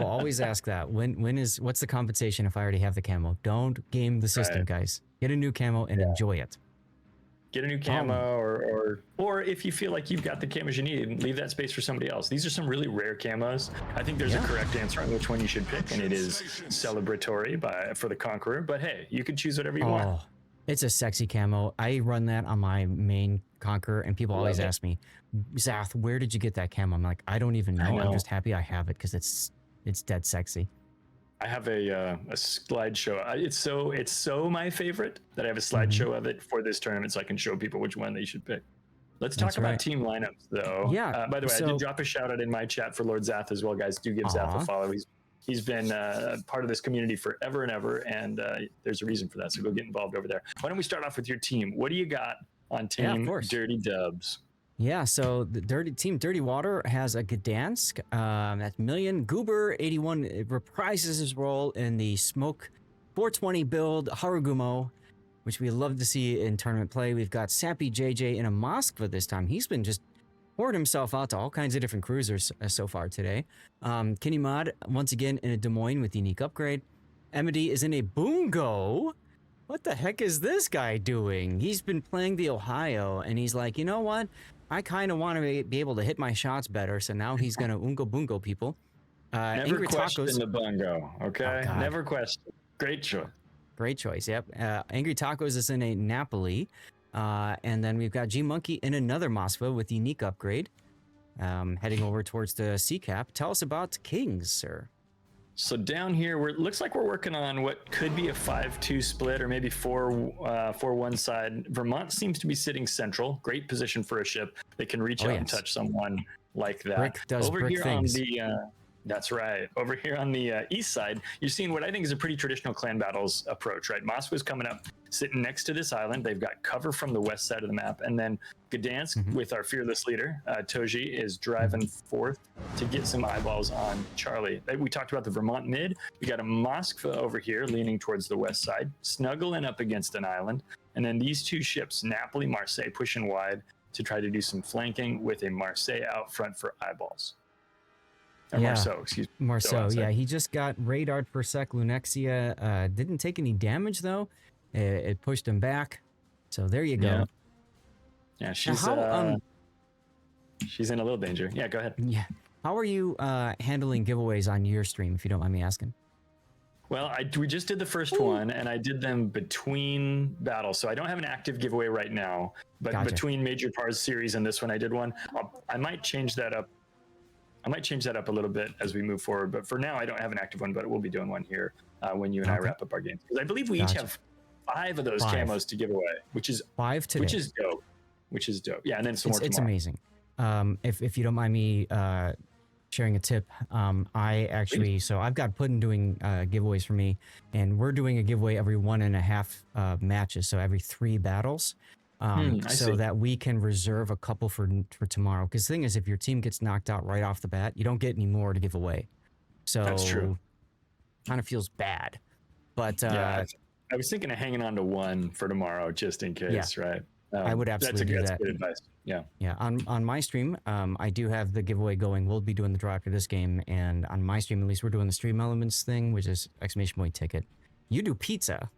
always ask that. What's the compensation if I already have the camo? Don't game the system, guys. Get a new camo and enjoy it. Get a new camo, or if you feel like you've got the camos you need, leave that space for somebody else. These are some really rare camos. I think there's a correct answer on which one you should pick, and it is celebratory for the Conqueror. But hey, you can choose whatever you want. It's a sexy camo. I run that on my main Conqueror, and people always ask me, Zath, where did you get that camo? I'm like, I don't even know. I'm just happy I have it because it's dead sexy. I have a slideshow. It's so my favorite that I have a slideshow of it for this tournament, so I can show people which one they should pick. Let's talk about team lineups, though. Yeah. By the way, I did drop a shout out in my chat for Lord Zath as well, guys. Do give Zath a follow. He's been part of this community forever and ever, and there's a reason for that. So go get involved over there. Why don't we start off with your team? What do you got on Team Dirty Dubs? Yeah, so the Team Dirty Water has a Gdansk, that's Million. Goober 81 reprises his role in the Smoke 420 build Harugumo, which we love to see in tournament play. We've got Sappy JJ in a Moskva this time. He's been just poured himself out to all kinds of different cruisers so far today. Kenny Mod, once again, in a Des Moines with unique upgrade. Emity is in a Boongo. What the heck is this guy doing? He's been playing the Ohio, and he's like, you know what? I kind of want to be able to hit my shots better, so now he's going to Ungo Bungo people. Never question the Bungo, okay? Never question. Great choice. Great choice, yep. Angry Tacos is in a Napoli. And then we've got G-Monkey in another Moskva with unique upgrade. Heading over towards the C-Cap. Tell us about Kings, sir. So down here, it looks like we're working on what could be a 5-2 split, or maybe 4-1 side. Vermont seems to be sitting central. Great position for a ship that can reach out and touch someone like that. Brick does over brick here things. On the that's right. Over here on the east side, you're seeing what I think is a pretty traditional clan battles approach, right? Moskva's coming up, sitting next to this island. They've got cover from the west side of the map. And then Gdansk, with our fearless leader, Toji, is driving forth to get some eyeballs on Charlie. We talked about the Vermont mid. We got a Moskva over here leaning towards the west side, snuggling up against an island. And then these two ships, Napoli, Marseille, pushing wide to try to do some flanking with a Marseille out front for eyeballs. Marceau, excuse me. Marceau, yeah. He just got radared per sec. Lunexia didn't take any damage, though. It pushed him back. So there you go. Yeah, she's in a little danger. Yeah, go ahead. Yeah. How are you handling giveaways on your stream, if you don't mind me asking? Well, we just did the first one, and I did them between battles. So I don't have an active giveaway right now. But between Major Pars series and this one, I did one. I might change that up. I might change that up a little bit as we move forward, but for now I don't have an active one, but we'll be doing one here when you and I wrap up our games. Because I believe we each have 5 of those camos to give away, which is 5 today. Which is dope. Yeah, and then some more tomorrow. It's amazing. If you don't mind me sharing a tip, I actually, so I've got Puddin doing giveaways for me, and we're doing a giveaway every 1.5 matches, so every 3 battles. So that we can reserve a couple for tomorrow. Because the thing is, if your team gets knocked out right off the bat, you don't get any more to give away. So that's true. Kind of feels bad. But I was thinking of hanging on to 1 for tomorrow just in case, right? I would absolutely do that. That's good advice. Yeah. Yeah. On my stream, I do have the giveaway going. We'll be doing the draw after this game, and on my stream, at least, we're doing the stream elements thing, which is ! ticket. You do pizza.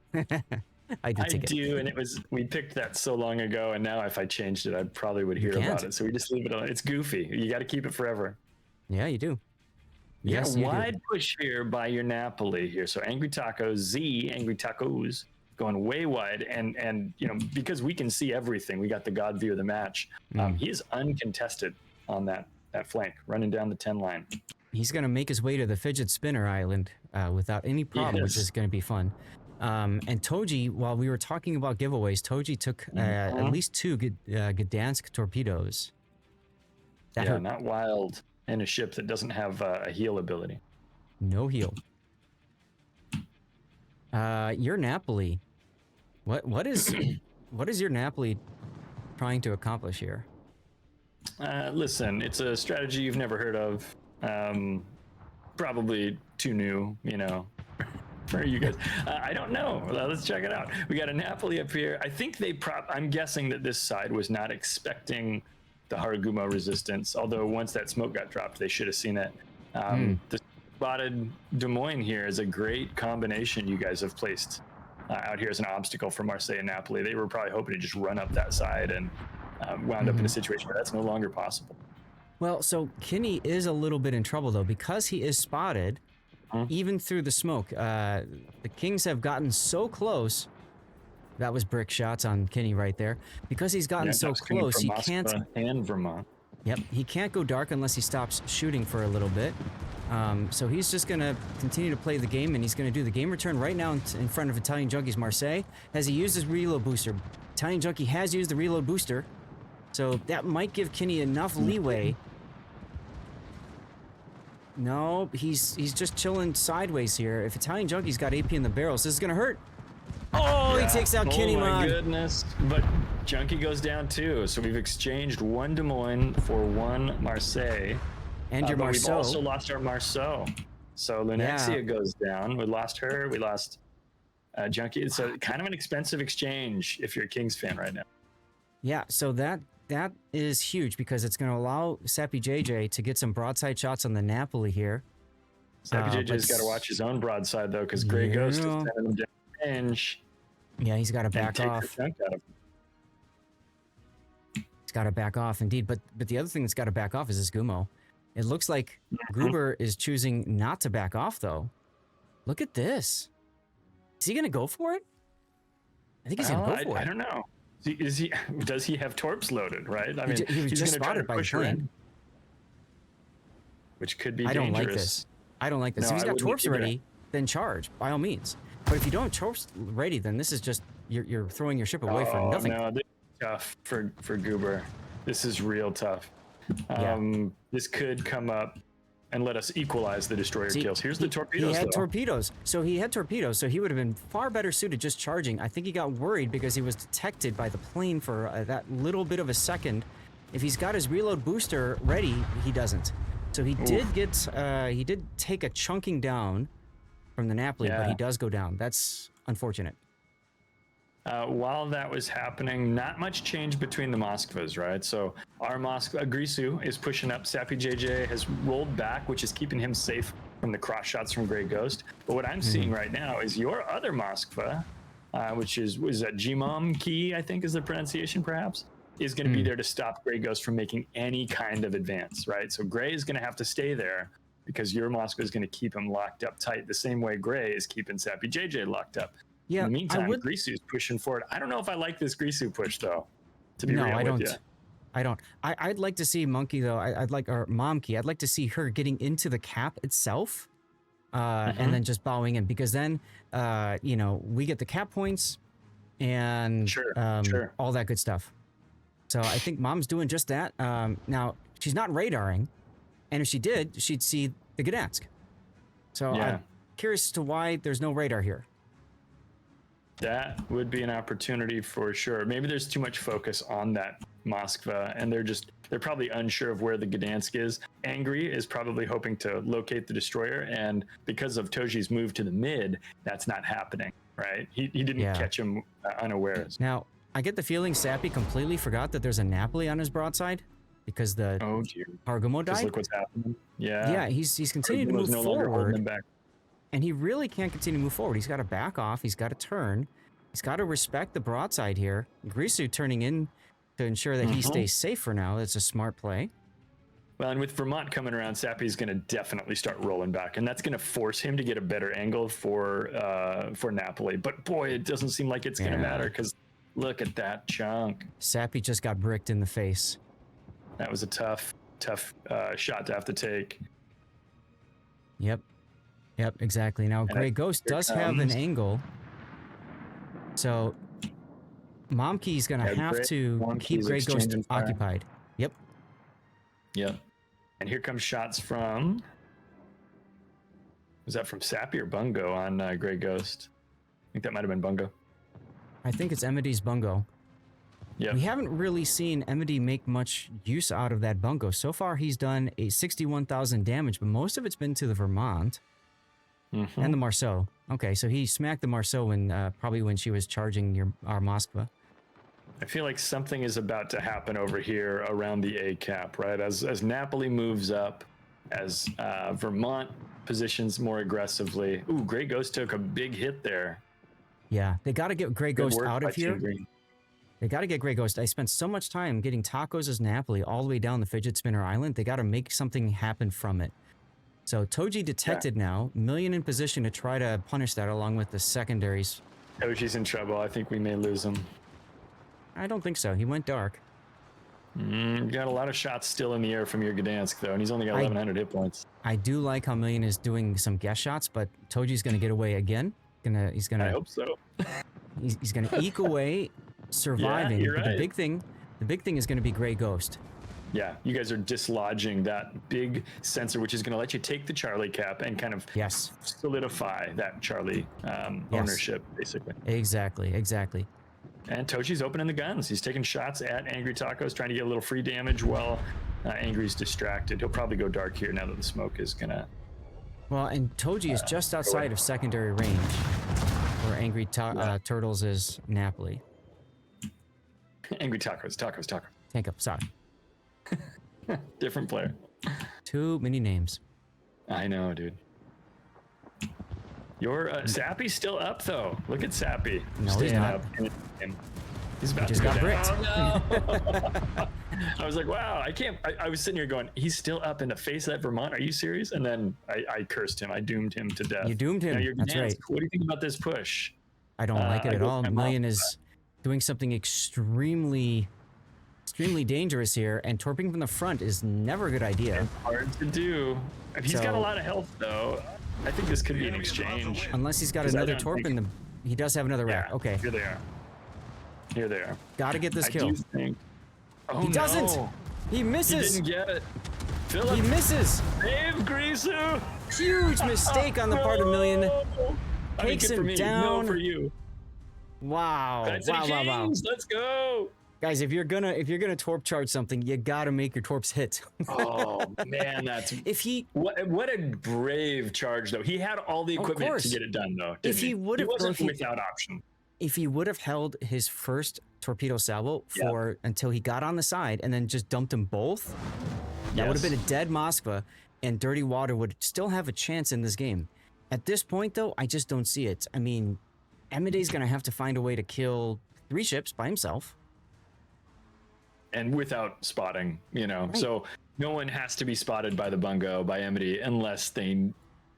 I do, and we picked that so long ago, and now if I changed it, I probably would hear about it. So we just leave it on. It's goofy. You got to keep it forever. Yeah, you do. Yes, wide push here by your Napoli here. So Angry Tacos, Angry Tacos, going way wide, and because we can see everything, we got the God view of the match. He is uncontested on that flank, running down the 10 line. He's going to make his way to the fidget spinner island without any problem, which is going to be fun. And Toji, while we were talking about giveaways, Toji took at least 2 Gdansk torpedoes. Not wild in a ship that doesn't have a heal ability. No heal. Your Napoli. What is your Napoli trying to accomplish here? Listen, it's a strategy you've never heard of. Probably too new, for you guys. I don't know. Let's check it out. We got a Napoli up here. I think I'm guessing that this side was not expecting the Harugumo resistance, although once that smoke got dropped, they should have seen it. spotted Des Moines here as a great combination you guys have placed out here as an obstacle for Marseille and Napoli. They were probably hoping to just run up that side and wound up in a situation where that's no longer possible. Well, so Kinney is a little bit in trouble, though, because he is spotted, even through the smoke. The Kings have gotten so close. That was brick shots on Kinney right there. Because he's gotten so close, he can't... And Vermont. Yep, he can't go dark unless he stops shooting for a little bit. So he's just going to continue to play the game, and he's going to do the game return right now in front of Italian Junkie's Marseille. Has he used his reload booster? Italian Junkie has used the reload booster, so that might give Kinney enough leeway. No, he's just chilling sideways here. If Italian Junkie's got AP in the barrels, this is going to hurt. Oh, yeah. He takes out Kinney, Oh my man. goodness. But Junkie goes down too. So we've exchanged one Des Moines for one Marseille. And your but Marceau. We've also lost our Marceau. So Lunexia goes down. We lost her. We lost Junkie. It's a kind of an expensive exchange if you're a Kings fan right now. Yeah, so that is huge because it's going to allow Sappy JJ to get some broadside shots on the Napoli here. Sappy JJ's got to watch his own broadside though, because Grey Ghost is sending him down range. Yeah, he's got to back off. He's got to back off indeed. But the other thing that's got to back off is this Gumo. It looks like Gruber is choosing not to back off though. Look at this. Is he going to go for it? I think he's going to go for it. I don't know. Does he have torps loaded, right? I mean, he was he's just going to try to spotted by push the her plane. in, which could be I don't dangerous. like this. I don't like this. No, If he's I got wouldn't torps either. ready, then charge, by all means. But if you don't have torps ready, then this is just, you're throwing your ship away for nothing. No, this is tough for Goober. This is real tough. This could come up and let us equalize the destroyer kills. Here's the torpedoes. He had torpedoes. So he had torpedoes, so he would have been far better suited just charging. I think he got worried because he was detected by the plane for that little bit of a second. If he's got his reload booster ready, he doesn't. So he did get, he did take a chunking down from the Napoli, but he does go down. That's unfortunate. While that was happening, not much change between the Moskvas, right? So our Moskva, Grisu, is pushing up. Sappy JJ has rolled back, which is keeping him safe from the cross shots from Grey Ghost. But what I'm seeing right now is your other Moskva, which is that Gmom Key, I think is the pronunciation perhaps, is going to be there to stop Grey Ghost from making any kind of advance, right? So Grey is going to have to stay there because your Moskva is going to keep him locked up tight, the same way Grey is keeping Sappy JJ locked up. Yeah, in the meantime, Grisu's pushing forward. I don't know if I like this Grisu push, though, to be real I with don't. you. I don't. I'd like to see Monkey, though. I'd like, or Momkey, I'd like to see her getting into the cap itself and then just bowing in, because then, you know, we get the cap points and all that good stuff. So I think Mom's doing just that. Now, she's not radaring, and if she did, she'd see the Gdansk. So I'm curious as to why there's no radar here. That would be an opportunity for sure. Maybe there's too much focus on that Moskva, and they're probably unsure of where the Gdansk is. Angry is probably hoping to locate the destroyer, and because of Toji's move to the mid, that's not happening, right? He didn't catch him unawares. Now, I get the feeling Sappy completely forgot that there's a Napoli on his broadside because the Hargumo died. Look what's happening. Yeah, he's continuing to move forward. And he really can't continue to move forward. He's got to back off. He's got to turn. He's got to respect the broadside here. Grisu turning in to ensure that he stays safe for now. That's a smart play. Well, and with Vermont coming around, Sappy's going to definitely start rolling back, and that's going to force him to get a better angle for Napoli. But boy, it doesn't seem like it's going to matter because look at that chunk. Sappy just got bricked in the face. That was a tough shot to have to take. Yep, exactly. Now, Grey Ghost does have an angle. So, Momkey's going to have to keep Grey Ghost occupied. Yep. And here comes shots from... Was that from Sappy or Bungo on Grey Ghost? I think that might have been Bungo. I think it's Emidy's Bungo. Yep. We haven't really seen Emedy make much use out of that Bungo. So far, he's done a 61,000 damage, but most of it's been to the Vermont. And the Marceau. Okay, so he smacked the Marceau when probably when she was charging our Moskva. I feel like something is about to happen over here around the A cap, right? As Napoli moves up, as Vermont positions more aggressively. Ooh, Grey Ghost took a big hit there. Yeah, they got to get Grey Good Ghost work out by of here. Team Green. They got to get Grey Ghost. I spent so much time getting Tacos as Napoli all the way down the Fidget Spinner Island. They got to make something happen from it. So Toji detected now. Million in position to try to punish that along with the secondaries. Toji's in trouble. I think we may lose him. I don't think so. He went dark. You got a lot of shots still in the air from your Gdansk, though, and he's only got 1,100 hit points. I do like how Million is doing some guess shots, but Toji's going to get away again. He's gonna. I hope so. He's going to eke away, surviving. Yeah, you're But right. the big thing is going to be Grey Ghost. Yeah, you guys are dislodging that big sensor, which is going to let you take the Charlie cap and kind of solidify that Charlie ownership, basically. Exactly. And Toji's opening the guns. He's taking shots at Angry Tacos, trying to get a little free damage while Angry's distracted. He'll probably go dark here now that the smoke is going to... Well, and Toji is just outside of secondary range, where Angry Turtles is Napoli. Angry Tacos. Tank up, sorry. Different player. Too many names. I know, dude. Your Sappy's still up, though. Look at Sappy. No, he's not. Up. He's about He to just go got down. bricked. Oh, no. I was like, wow, I can't. I was sitting here going, he's still up in the face of that Vermont. Are you serious? And then I cursed him. I doomed him to death. You doomed him. Now, That's right. What do you think about this push? I don't like it at all. Million is doing something extremely dangerous here, and torping from the front is never a good idea. It's hard to do. He's got a lot of health, though. I think this could be an exchange. Unless he's got another torp in the... He does have another rack. Okay. Here they are. Gotta get this kill. I do think... Oh, He doesn't! No. He misses! He didn't get it. Philip, He misses! save Grisu! Huge mistake on the part of Million. Takes him down. No for you. Wow. Wow. Let's go. Guys, if you're gonna torp charge something, you gotta make your torps hit. Oh man, that's what a brave charge though. He had all the equipment to get it done though. If he would have, he wasn't without option. If he would have held his first torpedo salvo until he got on the side and then just dumped them both, that would have been a dead Moskva, and Dirty Water would still have a chance in this game. At this point though, I just don't see it. I mean, Emide's gonna have to find a way to kill 3 ships by himself. And without spotting, right. So no one has to be spotted by the bungo, by Emity, unless they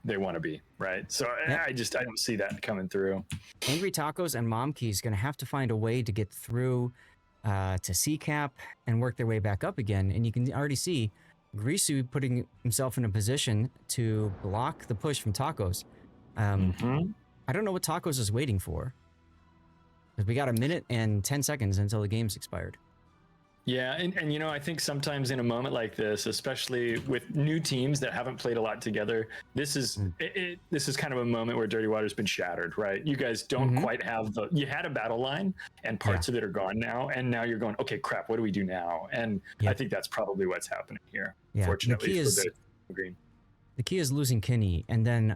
want to be, right? So I don't see that coming through. Angry Tacos and Momkey is going to have to find a way to get through to C-cap and work their way back up again. And you can already see Grisu putting himself in a position to block the push from Tacos. I don't know what Tacos is waiting for, because we got a minute and 10 seconds until the game's expired. Yeah, and I think sometimes in a moment like this, especially with new teams that haven't played a lot together, this is this is kind of a moment where Dirty Water's been shattered, right? You guys don't quite have you had a battle line, and parts of it are gone now, and now you're going, okay, crap, what do we do now? And I think that's probably what's happening here. Yeah. Fortunately for the green. The key is losing Kinney, and then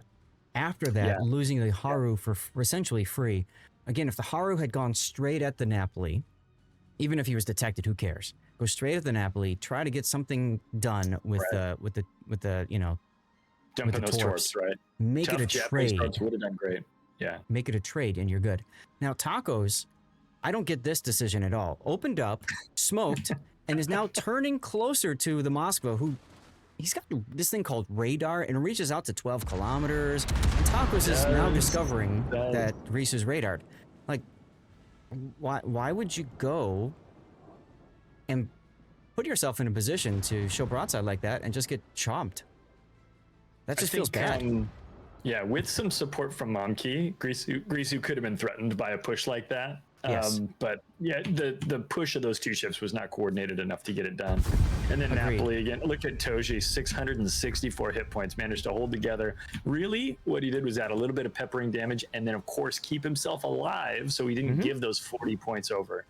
after that, losing the Haru for essentially free. Again, if the Haru had gone straight at the Napoli, even if he was detected, who cares? Go straight at the Napoli. Try to get something done with the dumping those torps, right? Make it a trade. Would have done great. Yeah. Make it a trade, and you're good. Now Tacos, I don't get this decision at all. Opened up, smoked, and is now turning closer to the Moskva, who he's got this thing called radar, and it reaches out to 12 kilometers. And Tacos is now discovering that Grisu's radared. Like, why would you go and put yourself in a position to show broadside like that and just get chomped? That just feels bad. With some support from Momkey, Grisu could have been threatened by a push like that. Yes. But the push of those 2 ships was not coordinated enough to get it done. And then Napoli again, look at Toji, 664 hit points, managed to hold together. Really, what he did was add a little bit of peppering damage, and then of course keep himself alive, so he didn't give those 40 points over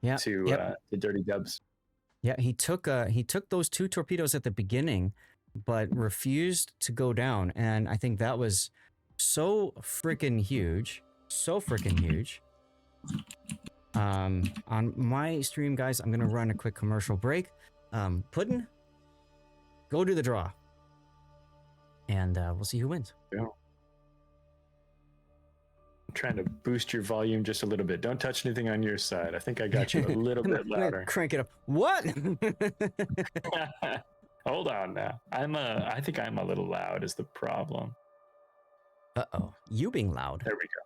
to Dirty Dubs. Yeah, he took those 2 torpedoes at the beginning, but refused to go down, and I think that was so freaking huge. On my stream, guys, I'm gonna run a quick commercial break. Puddin', go do the draw. and we'll see who wins. Yeah. I'm trying to boost your volume just a little bit. Don't touch anything on your side. I think I got you a little bit louder. Crank it up. What? Hold on now. I think I'm a little loud is the problem. Uh-oh. You being loud. There we go.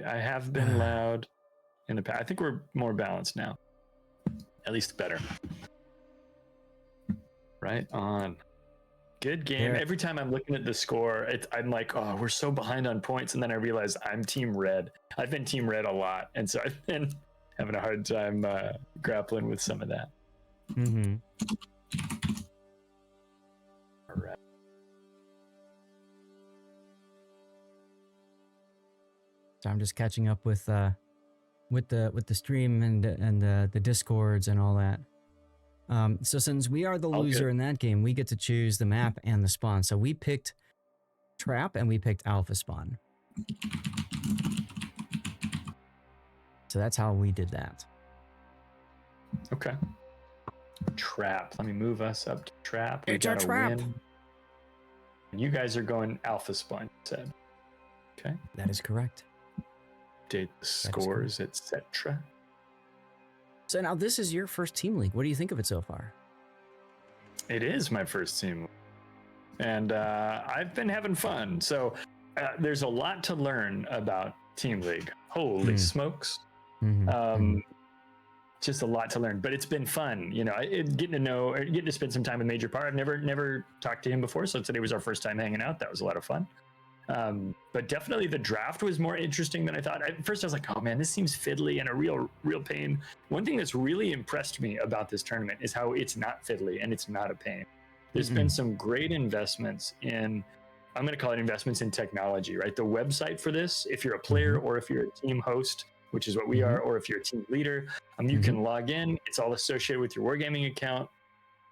I have been loud in the past. I think we're more balanced now. At least better. Right on. Good game. Every time I'm looking at the score, I'm like, oh, we're so behind on points. And then I realize I'm team red. I've been team red a lot. And so I've been having a hard time grappling with some of that. Mm-hmm. All right. So I'm just catching up with the stream and the discords and all that. So since we are the loser in that game, we get to choose the map and the spawn. So we picked Trap and we picked Alpha Spawn. So that's how we did that. Okay. Trap. Let me move us up to Trap. It's our Trap. Win. You guys are going Alpha Spawn, you said. Okay. That is correct. Update the scores, etc. So now this is your first team league. What do you think of it so far? It is my first team, and I've been having fun. So there's a lot to learn about team league. Holy smokes! Just a lot to learn, but it's been fun. You know, getting to spend some time with Major Par. I've never talked to him before, so today was our first time hanging out. That was a lot of fun. But definitely the draft was more interesting than I thought. At first I was like, oh man, this seems fiddly and a real pain. One thing that's really impressed me about this tournament is how it's not fiddly and it's not a pain. There's been some great investments in, I'm going to call it investments in technology, right? The website for this, if you're a player or if you're a team host, which is what we are, or if you're a team leader, you can log in. It's all associated with your Wargaming account.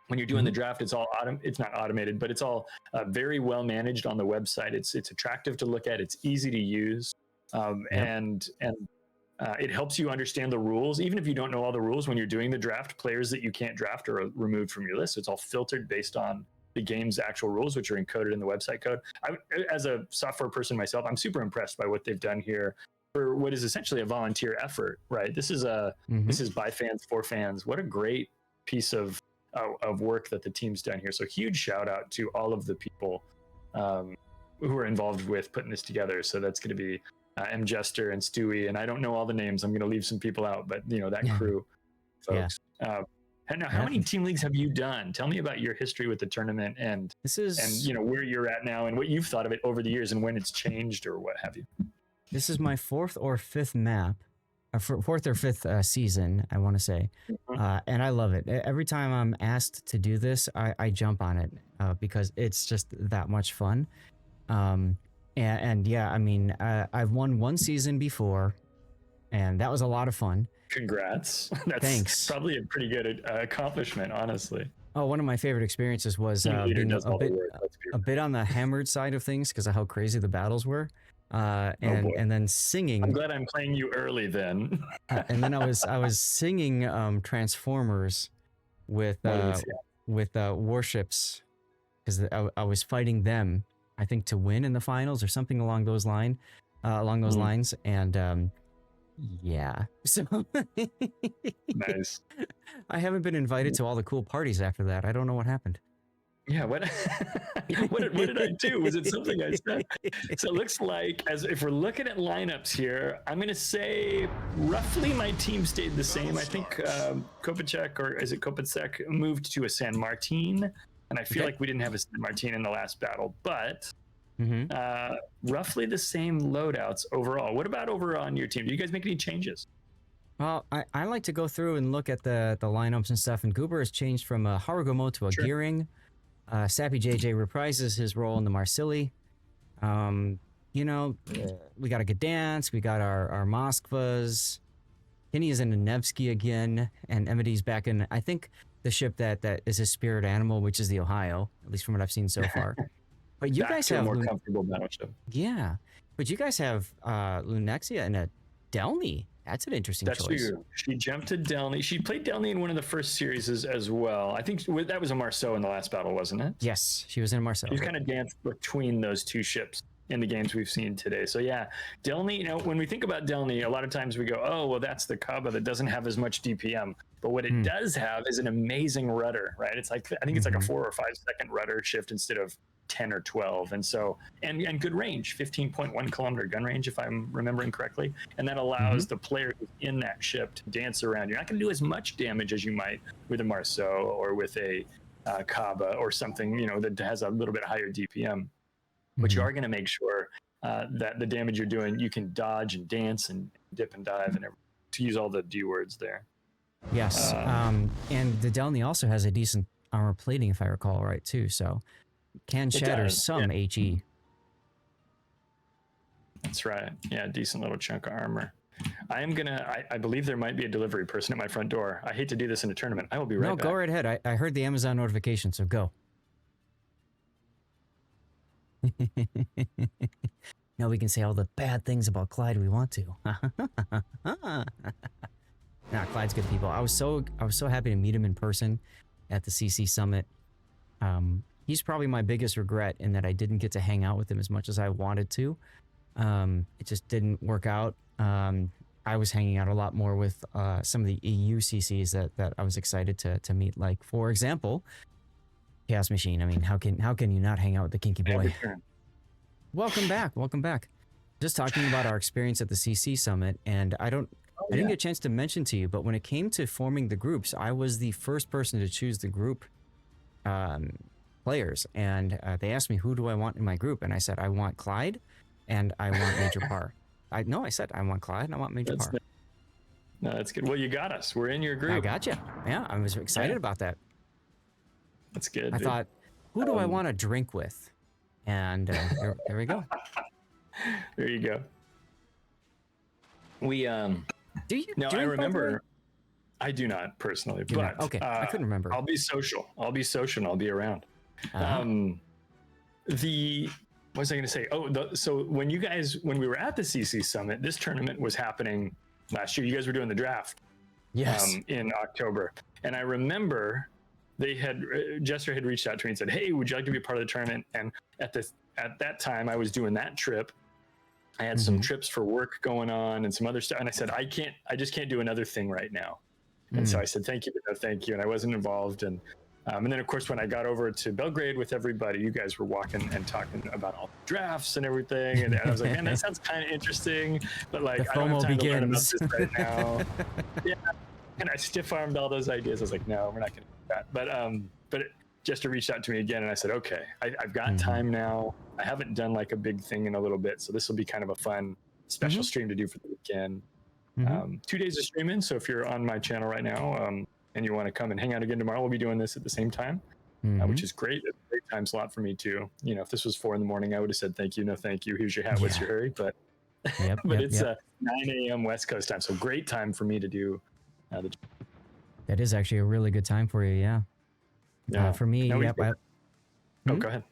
When you're doing the draft, it's all it's not automated, but it's all very well managed on the website. It's attractive to look at. It's easy to use, and it helps you understand the rules. Even if you don't know all the rules, when you're doing the draft, players that you can't draft are removed from your list. So it's all filtered based on the game's actual rules, which are encoded in the website code. As a software person myself, I'm super impressed by what they've done here for what is essentially a volunteer effort. Right? This is this is by fans for fans. What a great piece of work that the team's done here. So huge shout out to all of the people who are involved with putting this together. So that's going to be M. Jester and Stewie, and I don't know all the names. I'm going to leave some people out, but you know, that crew folks. And now, how many team leagues have you done? Tell me about your history with the tournament and you know, where you're at now and what you've thought of it over the years and when it's changed or what have you. This is my fourth or fifth map. Fourth or fifth season, I want to say, and I love it. Every time I'm asked to do this, I jump on it because it's just that much fun. And yeah, I mean, I've won one season before, and that was a lot of fun. Congrats! That's Thanks. Probably a pretty good accomplishment, honestly. Oh, one of my favorite experiences was being a bit on the hammered side of things because of how crazy the battles were. And then singing. I'm glad I'm playing you early then. And then I was singing Transformers with Warships because I was fighting them, I think, to win in the finals or something along those lines. And yeah, so nice. I haven't been invited to all the cool parties after that. I don't know what happened. Yeah, what did I do? Was it something I said? So it looks like, as if we're looking at lineups here, I'm going to say roughly my team stayed the same. I think Kopacek, or is it Kopacek, moved to a San Martin, and I feel like we didn't have a San Martin in the last battle, but roughly the same loadouts overall. What about over on your team? Do you guys make any changes? Well, I like to go through and look at the lineups and stuff, and Goober has changed from a Harugumo to a Gearing. Sappy JJ reprises his role in the Marsili. You know, we got a Gdansk, we got our Moskvas. Kenny is in a Nevsky again, and Emity's back in, I think, the ship that is his spirit animal, which is the Ohio, at least from what I've seen so far. But you guys have a more comfortable battleship. Yeah, but you guys have Lunexia and a Delny, That's an interesting That's choice. true. She jumped to Delny. She played Delny in one of the first series as well. I think that was a Marceau in the last battle, wasn't it? Yes, she was in Marceau. She's kind of danced between those two ships in the games we've seen today. So yeah, Delny, when we think about Delny, a lot of times we go, oh, well, that's the Kaba that doesn't have as much DPM. But what it does have is an amazing rudder, right? It's like, I think it's like a 4 or 5 second rudder shift instead of 10 or 12. And so, and good range, 15.1 kilometer gun range, if I'm remembering correctly. And that allows the player who's in that ship to dance around. You're not going to do as much damage as you might with a Marceau or with a Kaba or something, that has a little bit higher DPM. But you are going to make sure that the damage you're doing, you can dodge and dance and dip and dive and everything, to use all the D words there. Yes. And the Delny also has a decent armor plating, if I recall right, too. So can shatter some HE. That's right. Yeah, decent little chunk of armor. I believe there might be a delivery person at my front door. I hate to do this in a tournament. I will be right back. No, go right ahead. I heard the Amazon notification, so go. Now we can say all the bad things about Clyde we want to. Nah, Clyde's good people. I was so happy to meet him in person at the CC Summit. He's probably my biggest regret in that I didn't get to hang out with him as much as I wanted to. It just didn't work out. I was hanging out a lot more with some of the EU CCs that I was excited to meet. Like, for example, Chaos Machine. I mean, how can you not hang out with the Kinky Boy? Welcome back. Just talking about our experience at the CC Summit, and I didn't get a chance to mention to you, but when it came to forming the groups, I was the first person to choose the group players, and they asked me, who do I want in my group? And I said, I want Clyde, and I want Major Par. I said, I want Clyde, and I want Major Par. No, that's good. Well, you got us. We're in your group. I got you. Yeah, I was excited about that. That's good. I thought, who do I want to drink with? And there we go. There you go. We do you? No, I remember. I do not personally, but okay. I couldn't remember. I'll be social. I'll be around. What was I going to say? So when we were at the CC Summit, this tournament was happening last year. You guys were doing the draft. Yes. In October, and I remember Jester had reached out to me and said, hey, would you like to be part of the tournament? And at that time I was doing that trip. I had some trips for work going on and some other stuff. And I said, I just can't do another thing right now. And so I said, thank you, but no thank you. And I wasn't involved. And then of course, when I got over to Belgrade with everybody, you guys were walking and talking about all the drafts and everything. And I was like, man, that sounds kind of interesting, but like, I don't have time to learn about this right now. Yeah. And I stiff-armed all those ideas. I was like, no, we're not going to do that. But Jester reached out to me again, and I said, okay, I've got time now. I haven't done like a big thing in a little bit, so this will be kind of a fun special stream to do for the weekend. 2 days of streaming, so if you're on my channel right now and you want to come and hang out again tomorrow, we'll be doing this at the same time, which is great. It's a great time slot for me too. If this was 4 a.m, I would have said thank you, no thank you. Here's your hat. What's your hurry? But it's 9 a.m. West Coast time, so great time for me to do. That is actually a really good time for you, yeah. For me, go ahead. No, go ahead.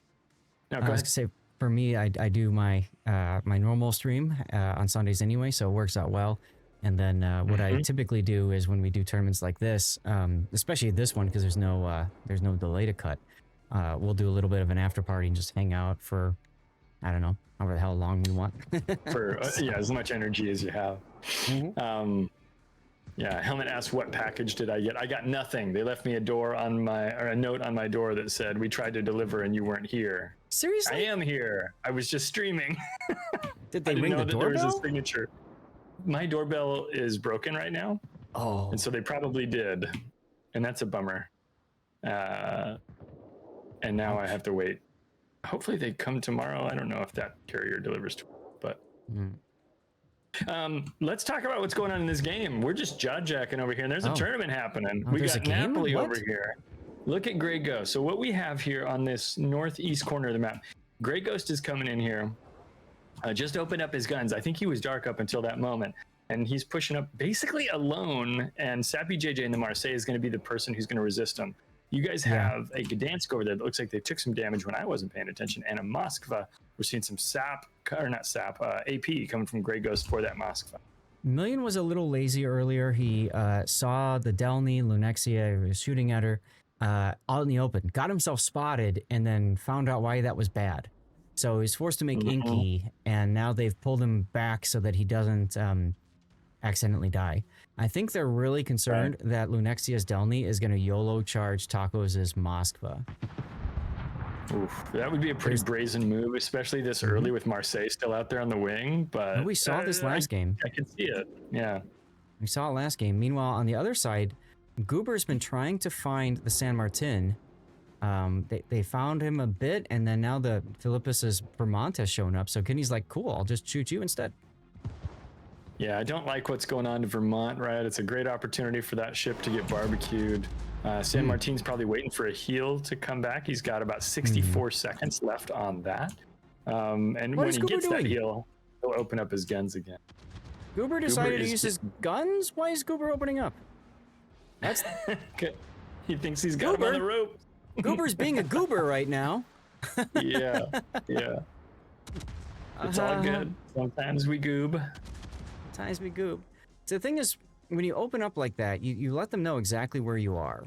I was gonna say, for me, I do my my normal stream on Sundays anyway, so it works out well. And then what I typically do is when we do tournaments like this, especially this one because there's no delay to cut, we'll do a little bit of an after party and just hang out for, I don't know, however the hell long we want. For as much energy as you have. Helmet asked, what package did I get? I got nothing. They left me a note on my door that said, we tried to deliver and you weren't here. Seriously? I am here. I was just streaming. Did they ring the doorbell? There was a signature. My doorbell is broken right now. Oh. And so they probably did. And that's a bummer. And now I have to wait. Hopefully they come tomorrow. I don't know if that carrier delivers tomorrow, but... let's talk about what's going on in this game. We're just jaw-jacking over here, and there's a tournament happening. We got Napoli over here. Look at Grey Ghost. So what we have here on this northeast corner of the map, Grey Ghost is coming in here. Just opened up his guns. I think he was dark up until that moment, and he's pushing up basically alone. And Sappy JJ in the Marseille is going to be the person who's going to resist him. You guys have a Gdansk over there that looks like they took some damage when I wasn't paying attention, and a Moskva. We're seeing some AP coming from Grey Ghost for that Moskva. Million was a little lazy earlier. He saw the Delny, Lunexia, he was shooting at her out in the open, got himself spotted, and then found out why that was bad. So he's forced to make Inky, and now they've pulled him back so that he doesn't accidentally die. I think they're really concerned that Lunexia's Delny is going to YOLO charge Tacos' Moskva. Oof, that would be a pretty brazen move, especially this early with Marseille still out there on the wing. But we saw this last game. I can see it. Yeah, we saw it last game. Meanwhile, on the other side, Goober's been trying to find the San Martin. They found him a bit, and then now the Philippus's Vermont has shown up. So Kenny's like, cool, I'll just shoot you instead. Yeah, I don't like what's going on to Vermont, right? It's a great opportunity for that ship to get barbecued. San Martin's probably waiting for a heal to come back. He's got about 64 seconds left on that. And when he gets that heal, he'll open up his guns again. Goober decided to use his guns? Why is Goober opening up? That's he thinks he's got him on the rope. Goober's being a goober right now. yeah. It's all good. Sometimes we goob. Sometimes we goob. So the thing is, when you open up like that, you let them know exactly where you are.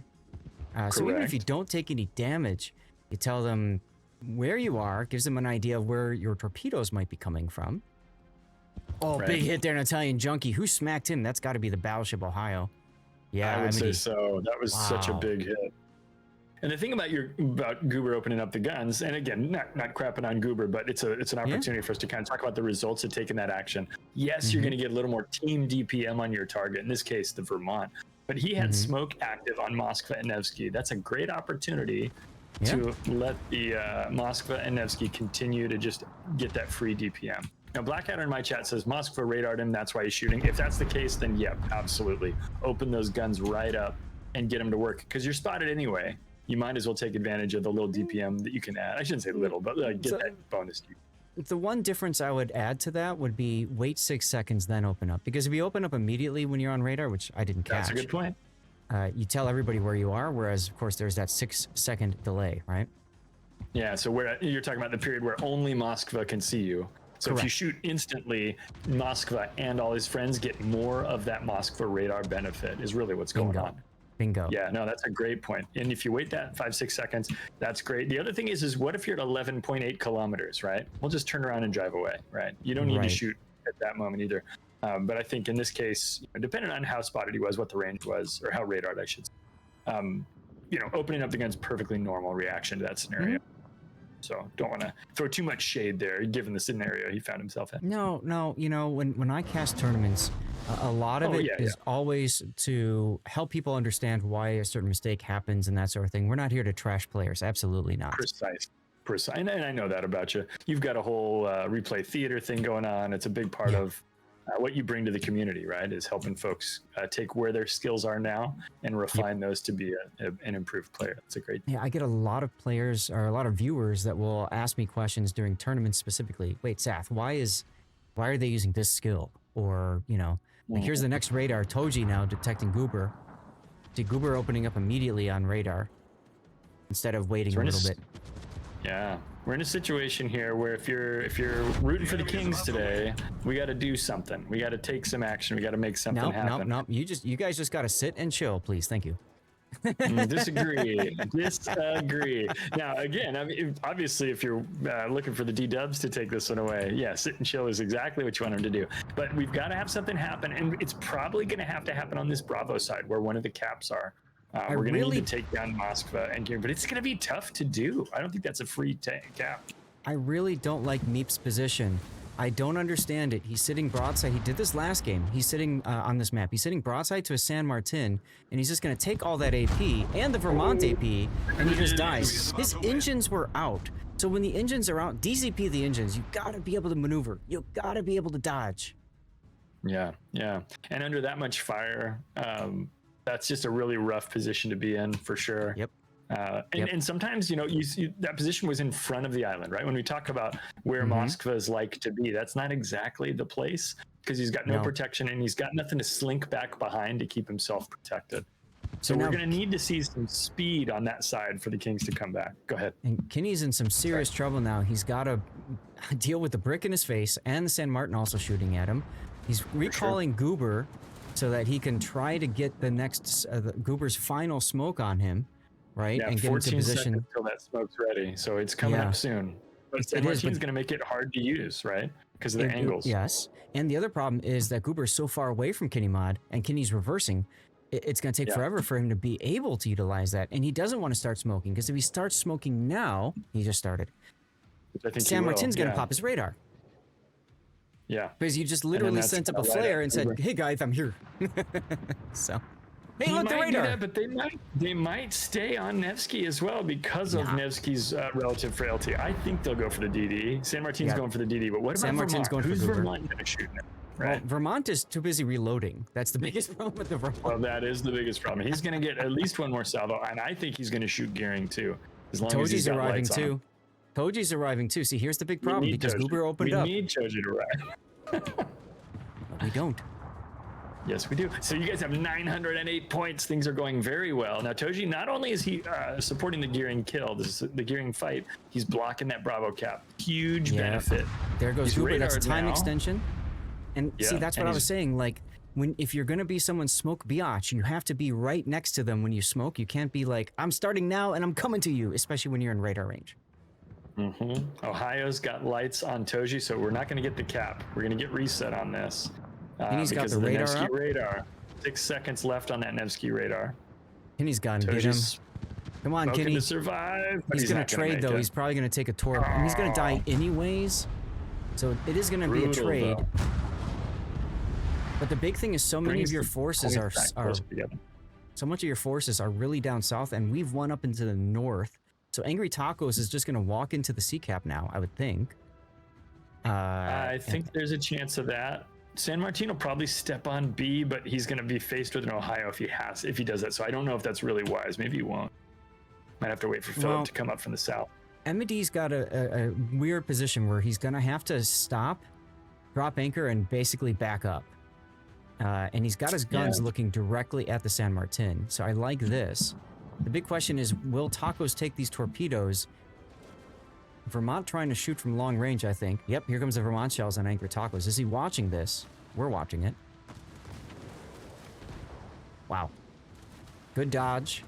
So even if you don't take any damage, you tell them where you are, gives them an idea of where your torpedoes might be coming from. Oh, big hit there, an Italian junkie. Who smacked him? That's got to be the Battleship Ohio. Yeah, I would say so. That was such a big hit. And the thing about Goober opening up the guns, and again, not crapping on Goober, but it's an opportunity for us to kind of talk about the results of taking that action. Yes, you're going to get a little more team DPM on your target, in this case, the Vermont. But he had smoke active on Moskva and Nevsky. That's a great opportunity to let the Moskva and Nevsky continue to just get that free DPM. Now, Blackadder in my chat says Moskva radared him, that's why he's shooting. If that's the case, then yep, absolutely. Open those guns right up and get them to work, because you're spotted anyway. You might as well take advantage of the little DPM that you can add. I shouldn't say little, but get that bonus. The one difference I would add to that would be wait 6 seconds, then open up. Because if you open up immediately when you're on radar, which I didn't catch. That's a good point. You tell everybody where you are, whereas, of course, there's that 6 second delay, right? Yeah, so you're talking about the period where only Moskva can see you. So if you shoot instantly, Moskva and all his friends get more of that Moskva radar benefit is really what's going on. Bingo. Yeah, no, that's a great point. And if you wait that 5-6 seconds, that's great. The other thing is what if you're at 11.8 kilometers, right? We'll just turn around and drive away, right? You don't need to shoot at that moment either. But I think in this case, depending on how spotted he was, what the range was, or how radared I should say, opening up the gun's perfectly normal reaction to that scenario. So don't want to throw too much shade there, given the scenario he found himself in. No, when I cast tournaments, a lot of it is always to help people understand why a certain mistake happens and that sort of thing. We're not here to trash players. Absolutely not. Precise. And I know that about you. You've got a whole replay theater thing going on. It's a big part of what you bring to the community, right? Is helping folks take where their skills are now and refine those to be an improved player. That's a great thing. Yeah, I get a lot of players or a lot of viewers that will ask me questions during tournaments specifically. Wait, Sath, why are they using this skill? Or, like here's the next radar, Toji now detecting Goober. See Goober opening up immediately on radar instead of waiting a little bit. Yeah, we're in a situation here where if you're rooting for the Kings today, we got to do something. We got to take some action. We got to make something happen. No. You guys just got to sit and chill, please. Thank you. Disagree. Now, again, I mean, obviously, if you're looking for the D-dubs to take this one away, sit and chill is exactly what you want them to do. But we've got to have something happen, and it's probably going to have to happen on this Bravo side where one of the caps are. We're going to need to take down Moskva and Gear, but it's going to be tough to do. I don't think that's a free cap. I really don't like Meep's position. I don't understand it. He's sitting broadside. He did this last game. He's sitting on this map. He's sitting broadside to a San Martin, and he's just going to take all that AP and the Vermont AP, and he just dies. His engines were out. So when the engines are out, DCP the engines. You got to be able to maneuver. You got to be able to dodge. Yeah. And under that much fire, that's just a really rough position to be in for sure. Yep. And sometimes, you see that position was in front of the island, right? When we talk about where Moskva is like to be, that's not exactly the place because he's got no protection and he's got nothing to slink back behind to keep himself protected. So we're going to need to see some speed on that side for the Kings to come back. Go ahead. And Kenny's in some serious trouble now. He's got to deal with the brick in his face and the San Martin also shooting at him. He's recalling Goober so that he can try to get the next Goober's final smoke on him, right? Yeah, and get 14 into position seconds till that smoke's ready, so it's coming up soon. But San Martin's going to make it hard to use, right? Because of the angles. Yes, and the other problem is that Goober's so far away from Kenny Mod, and Kenny's reversing. It's going to take forever for him to be able to utilize that, and he doesn't want to start smoking, because if he starts smoking now, he just started. I think San Martin's going to pop his radar. Yeah. Because you just literally sent up a flare and said, hey guys, I'm here. So, hey, look, the radar. Do that, but they might stay on Nevsky as well because of Nevsky's relative frailty. I think they'll go for the DD. San Martin's going for the DD, but what about Vermont? Who's Vermont going to shoot now? Right. Well, Vermont is too busy reloading. That's the biggest problem with the Vermont. Well, that is the biggest problem. He's going to get at least one more salvo, and I think he's going to shoot gearing too. As long as he's got arriving lights too. Toji's arriving too. See, here's the big problem because Goober opened up. We need Toji to arrive. No, we don't. Yes, we do. So you guys have 908 points. Things are going very well. Now, Toji, not only is he supporting the gearing kill, this is the gearing fight, he's blocking that Bravo cap. Huge benefit. There goes Goober. That's a time extension. And see, that's what I was saying. Like, if you're going to be someone's smoke biatch, you have to be right next to them when you smoke. You can't be like, I'm starting now and I'm coming to you, especially when you're in radar range. Ohio's got lights on Toji, so we're not going to get the cap. We're going to get reset on this. And he's got the radar Nevsky up. Radar. 6 seconds left on that Nevsky radar. Kenny's got to get him. Come on, Kenny. To survive, he's going to trade, though. He's probably going to take a torp. And he's going to die anyways. So it is going to be a trade. Though. But the big thing is so many of your forces are so much of your forces are really down south, and we've won up into the north. So Angry Tacos is just going to walk into the sea cap now, I would think. I think there's a chance of that. San Martin will probably step on B, but he's going to be faced with an Ohio if he does that. So I don't know if that's really wise. Maybe he won't. Might have to wait for Philip to come up from the south. MD's got a weird position where he's going to have to stop, drop anchor, and basically back up. And he's got his guns looking directly at the San Martin. So I like this. The big question is, will Tacos take these torpedoes? Vermont trying to shoot from long range, I think. Yep, here comes the Vermont shells on Angry Tacos. Is he watching this? We're watching it. Wow. Good dodge.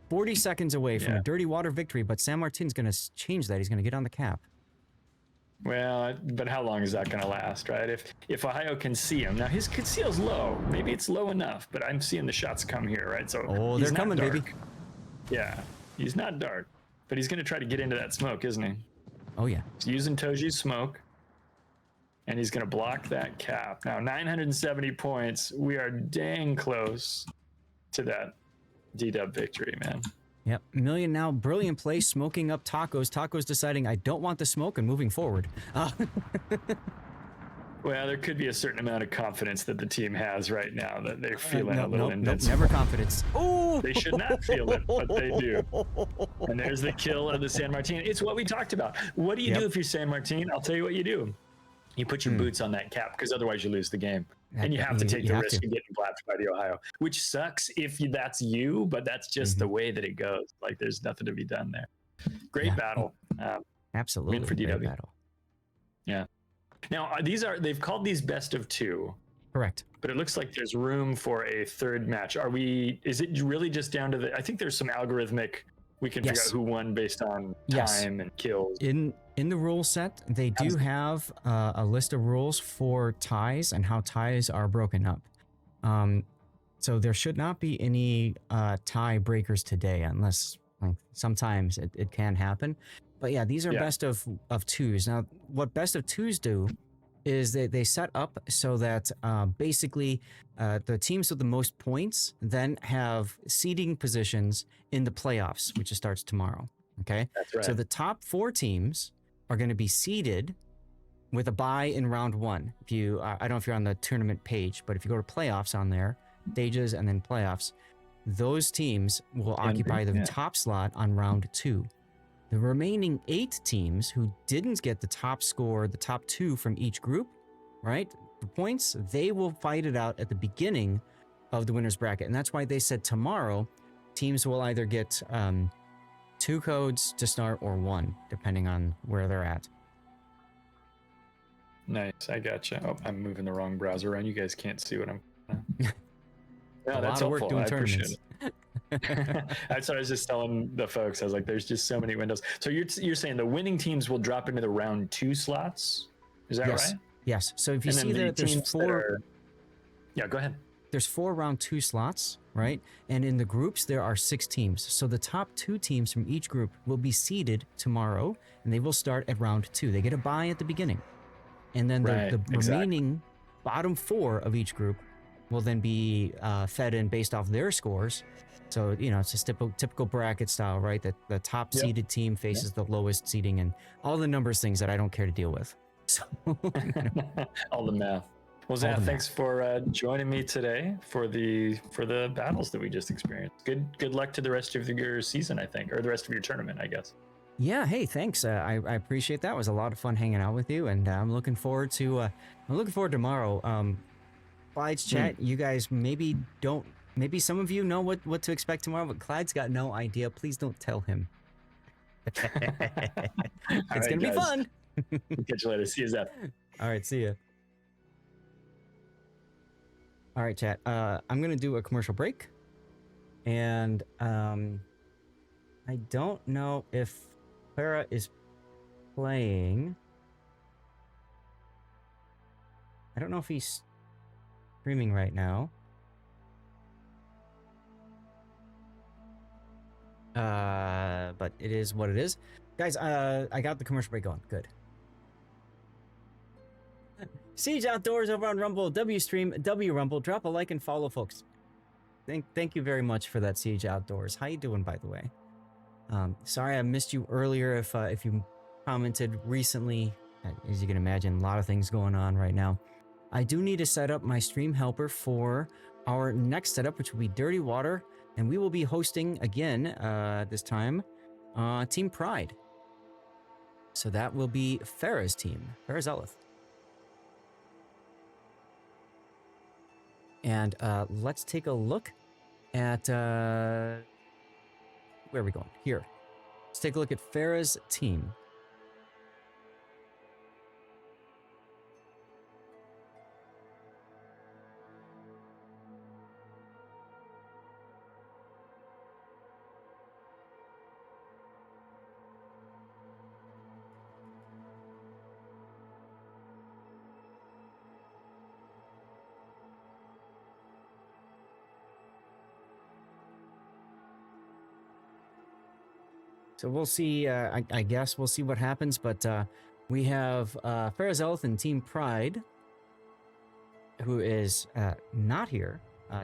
40 seconds away from a dirty water victory, but San Martin's going to change that. He's going to get on the cap. Well, but how long is that going to last, right? If Ohio can see him. Now, his conceal's low. Maybe it's low enough, but I'm seeing the shots come here, right? So they're coming, dark. Baby. Yeah, he's not dark. But he's going to try to get into that smoke, isn't he? Oh, yeah. He's using Toji's smoke, and he's going to block that cap. Now, 970 points. We are dang close to that DW victory, man. Yep. Million now. Brilliant play, smoking up Tacos. Tacos deciding, I don't want the smoke, and moving forward. Well, there could be a certain amount of confidence that the team has right now that they're feeling a little invincible. Never confidence. Oh! They should not feel it, but they do. And there's the kill of the San Martin. It's what we talked about. What do you do if you're San Martin? I'll tell you what you do. You put your boots on that cap, because otherwise you lose the game. And you have to take the risk of getting blapped by the Ohio, which sucks if that's you, but that's just the way that it goes. Like, there's nothing to be done there. Great battle. Absolutely. Win for DW. Great battle. Yeah. Now, they've called these best of 2. Correct. But it looks like there's room for a third match. Is it really just down to I think there's some algorithmic, we can figure out who won based on time and kills. In the rule set, they do have a list of rules for ties and how ties are broken up. So there should not be any tie breakers today, unless sometimes it can happen. But yeah, these are best of 2s. Now, what best of 2s do is they set up so that basically the teams with the most points then have seeding positions in the playoffs, which starts tomorrow. Okay? That's right. So the top 4 teams are going to be seeded with a bye in round 1. If you, I don't know if you're on the tournament page, but if you go to playoffs on there, stages and then playoffs, those teams will occupy the top slot on round 2. The remaining 8 teams who didn't get the top score, the top 2 from each group, right? The points, they will fight it out at the beginning of the winner's bracket. And that's why they said tomorrow, teams will either get 2 codes to start or 1, depending on where they're at. Nice. I gotcha. Oh, I'm moving the wrong browser around. You guys can't see what I'm. A lot of work doing tournaments. That's what I was just telling the folks. I was like, there's just so many windows. So you're saying the winning teams will drop into the round 2 slots? Is that Yes. right? Yes. So if you And see then that there's teams that 4 are- Yeah, go ahead. there's 4 round 2 slots, right? And in the groups there are 6 teams. So the top 2 teams from each group will be seeded tomorrow, and they will start at round 2. They get a bye at the beginning, and then Right, the exactly. remaining bottom 4 of each group will then be fed in based off their scores. So it's just typical bracket style, right? That the top Yep. seeded team faces the lowest seeding, and all the numbers things that I don't care to deal with. So All the math. Well, Zach, thanks for joining me today for the battles that we just experienced. Good luck to the rest of your season, I think, or the rest of your tournament, I guess. Yeah, hey, thanks. I appreciate that. It was a lot of fun hanging out with you, and I'm looking forward to tomorrow. Clyde's chat, you guys maybe some of you know what to expect tomorrow, but Clyde's got no idea. Please don't tell him. It's gonna be fun. Catch you later. See you, Zach. All right, see ya. All right, chat. I'm gonna do a commercial break, and I don't know if Clara is playing. I don't know if he's streaming right now. But it is what it is. Guys, I got the commercial break going. Good. Siege Outdoors over on Rumble, W Stream, W Rumble. Drop a like and follow, folks. Thank you very much for that, Siege Outdoors. How you doing, by the way? Sorry I missed you earlier if you commented recently. As you can imagine, a lot of things going on right now. I do need to set up my stream helper for our next setup, which will be Dirty Water, and we will be hosting again this time Team Pride. So that will be Farah's team, Farah Zelith. And let's take a look at where are we going? Here. Let's take a look at Farah's team. So we'll see, I guess we'll see what happens, but we have Farah Zelith and Team Pride, who is not here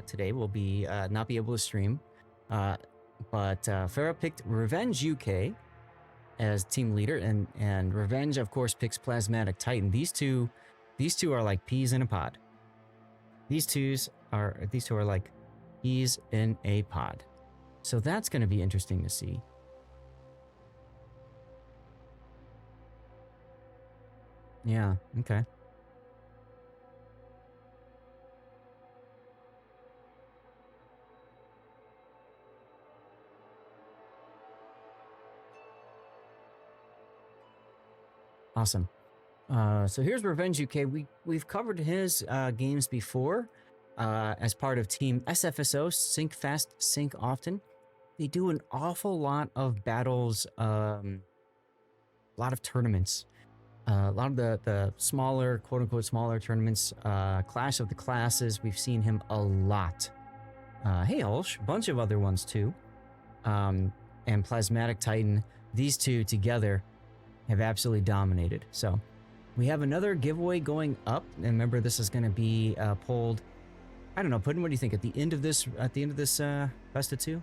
today, will be not be able to stream, but Farah picked Revenge UK as team leader, and Revenge, of course, picks Plasmatic Titan. These two are like peas in a pod. These two are like peas in a pod. So that's going to be interesting to see. Yeah, okay. Awesome. So here's Revenge UK. We've covered his games before as part of Team SFSO, Sync Fast, Sync Often. They do an awful lot of battles, a lot of tournaments. A lot of the smaller, quote-unquote, smaller tournaments, Clash of the Classes, we've seen him a lot. Hey, Hulsh, a bunch of other ones too. And Plasmatic Titan, these two together have absolutely dominated. So we have another giveaway going up. And remember, this is going to be pulled, I don't know, Puddin', what do you think? At the end of this Best of 2?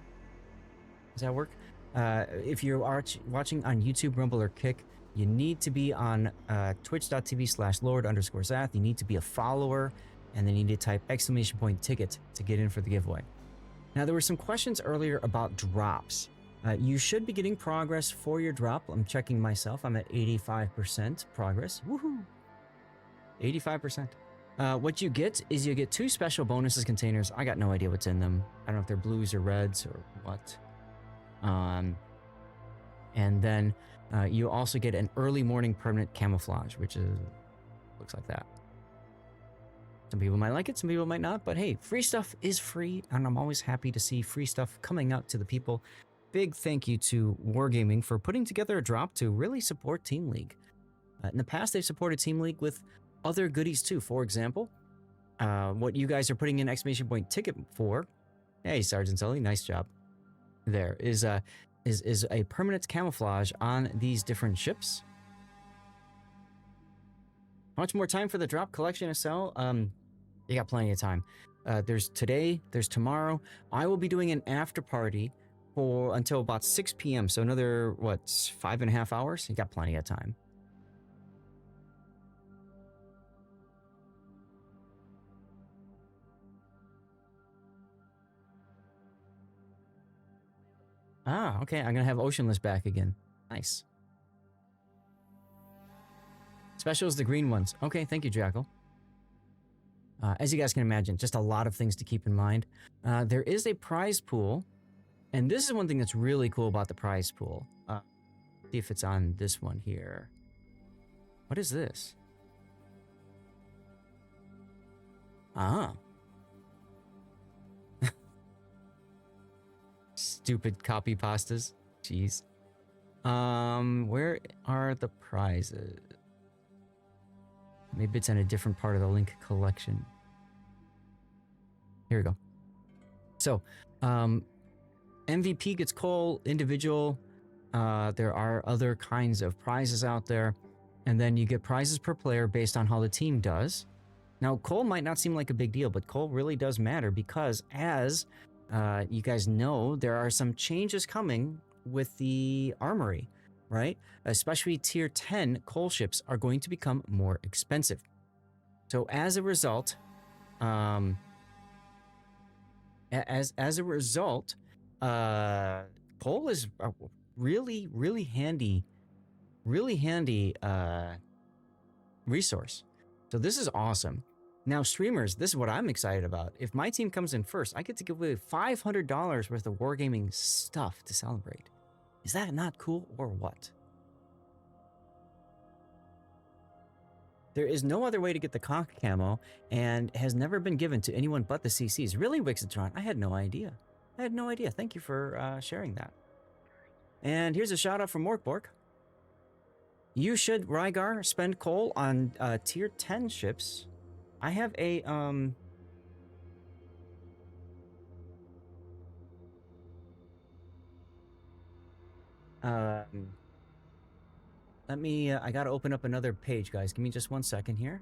Does that work? If you're watching on YouTube, Rumble, or Kick, you need to be on twitch.tv/Lord_Zath. You need to be a follower, and then you need to type !ticket to get in for the giveaway. Now, there were some questions earlier about drops. You should be getting progress for your drop. I'm checking myself. I'm at 85% progress. Woohoo! 85%. What you get is you get 2 special bonuses containers. I got no idea what's in them. I don't know if they're blues or reds or what. And then you also get an early morning permanent camouflage, which is Looks like that. Some people might like it, some people might not, but hey, free stuff is free, and I'm always happy to see free stuff coming out to the people. Big thank you to Wargaming for putting together a drop to really support Team League. In the past, they've supported Team League with other goodies too. For example, what you guys are putting in exclamation point ticket for, hey, Sergeant Sully, nice job. There is a permanent camouflage on these different ships. How much more time for the drop collection to sell? You got plenty of time. There's today, there's tomorrow. I will be doing an after party for until about 6 p.m. So another, what, 5.5 hours? You got plenty of time. Ah, okay. I'm gonna have Oceanless back again. Nice. Specials, the green ones. Okay, thank you, Jackal. As you guys can imagine, just a lot of things to keep in mind. There is a prize pool, and this is one thing that's really cool about the prize pool. See if it's on this one here. What is this? Ah. Stupid copy pastas. Jeez. Where are the prizes? Maybe it's in a different part of the link collection. Here we go. So, MVP gets coal, individual. There are other kinds of prizes out there. And then you get prizes per player based on how the team does. Now, coal might not seem like a big deal, but coal really does matter because as you guys know, there are some changes coming with the armory, right? Especially tier 10 coal ships are going to become more expensive. So as a result, coal is a really handy resource. So this is awesome. Now, streamers, this is what I'm excited about. If my team comes in first, I get to give away $500 worth of Wargaming stuff to celebrate. Is that not cool or what? There is no other way to get the conch camo and has never been given to anyone but the CCs. Really, Wixatron? I had no idea. Thank you for sharing that. And here's a shout out from Morkborg. You should, Rygar, spend coal on tier 10 ships. I have a, let me, I gotta open up another page, guys. Give me just 1 second here.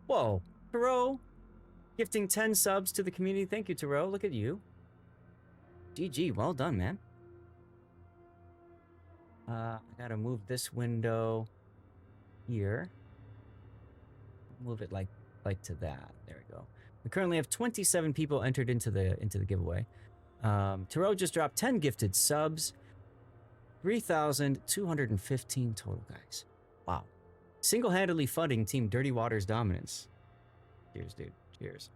Whoa, Taro, gifting 10 subs to the community. Thank you, Taro. Look at you. GG, well done, man. I gotta move this window here. Move it like to that. There we go. We currently have 27 people entered into the giveaway. Taro just dropped 10 gifted subs. 3,215 total, guys. Wow. Single-handedly funding Team Dirty Water's dominance. Cheers, dude. Cheers.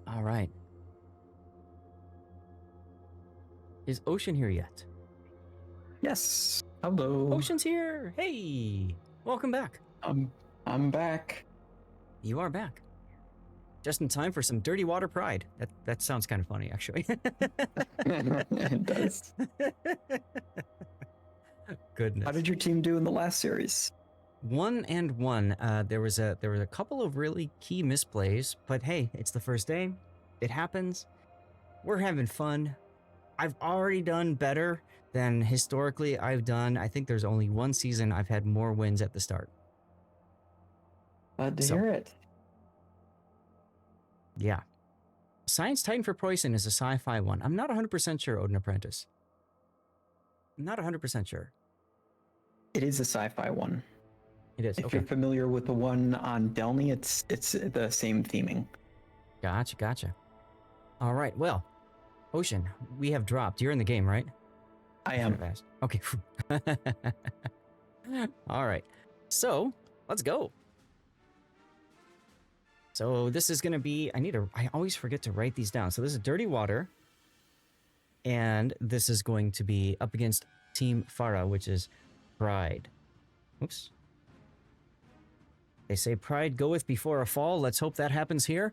All right. Is Ocean here yet? Yes. Hello. Ocean's here. Hey. Welcome back. I'm back. You are back. Just in time for some dirty water pride. That sounds kind of funny, actually. It does. Goodness. How did your team do in the last series? 1-1. There was a couple of really key misplays, but hey, it's the first day. It happens. We're having fun. I've already done better than historically I've done. I think there's only one season I've had more wins at the start. Glad to hear it. Yeah. Science Titan for Poison is a sci-fi one. I'm not 100% sure, Odin Apprentice. I'm not 100% sure. It is a sci-fi one. It is. If you're familiar with the one on Delny, it's the same theming. Gotcha. All right. Well, Ocean, we have dropped. You're in the game, right? I am. Fast. Okay. All right. So let's go. So this is going to be, I always forget to write these down. So this is Dirty Water. And this is going to be up against Team Farah, which is Pride. Oops. They say Pride goeth before a fall. Let's hope that happens here.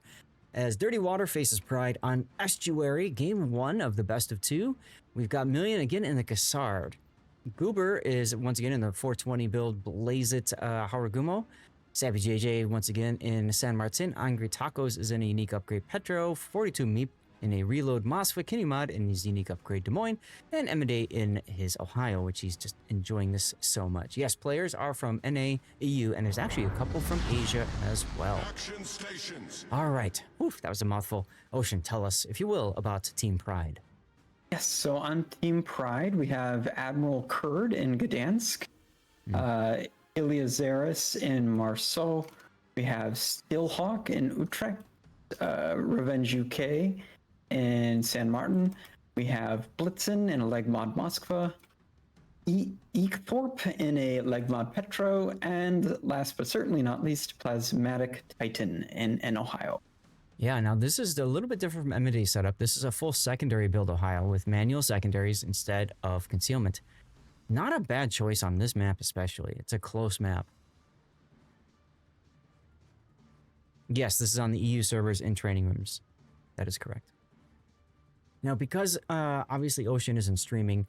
As Dirty Water faces Pride on Estuary, game 1 of the best of 2. We've got Million again in the Cassard. Goober is once again in the 420 build Blaze It Harugumo. Savvy JJ once again in San Martin. Angry Tacos is in a unique upgrade Petro. 42 Meep in a reload Moskva. Kinnymod in his unique upgrade Des Moines. And Emade in his Ohio, which he's just enjoying this so much. Yes, players are from NA, EU, and there's actually a couple from Asia as well. Action stations. All right. Oof, that was a mouthful. Ocean, tell us, if you will, about Team Pride. Yes, so on Team Pride, we have Admiral Kurd in Gdansk, Ilya Zaris in Marceau, we have Steelhawk in Utrecht, Revenge UK in San Martin, we have Blitzen in a Legmod Moskva, Eekthorpe in a Legmod Petro, and last but certainly not least, Plasmatic Titan in Ohio. Yeah, now this is a little bit different from MD setup. This is a full secondary build Ohio with manual secondaries instead of concealment. Not a bad choice on this map especially. It's a close map. Yes, this is on the EU servers in training rooms. That is correct. Now, because obviously Ocean isn't streaming,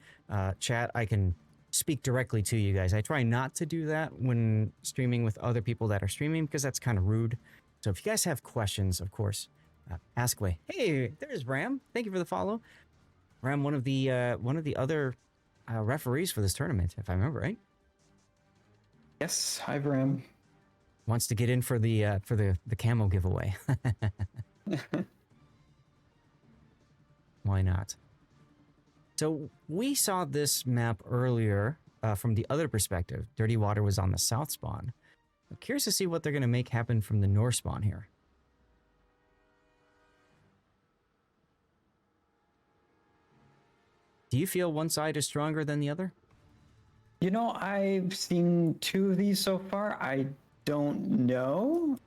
chat, I can speak directly to you guys. I try not to do that when streaming with other people that are streaming because that's kind of rude. So if you guys have questions, of course, ask away. Hey, there's Ram. Thank you for the follow. Ram, one of the other referees for this tournament, if I remember right. Yes, hi Ram. Wants to get in for the camo giveaway. Why not? So we saw this map earlier from the other perspective. Dirty Water was on the south spawn. I'm curious to see what they're going to make happen from the north spawn here. Do you feel one side is stronger than the other? You know, I've seen 2 of these so far. I don't know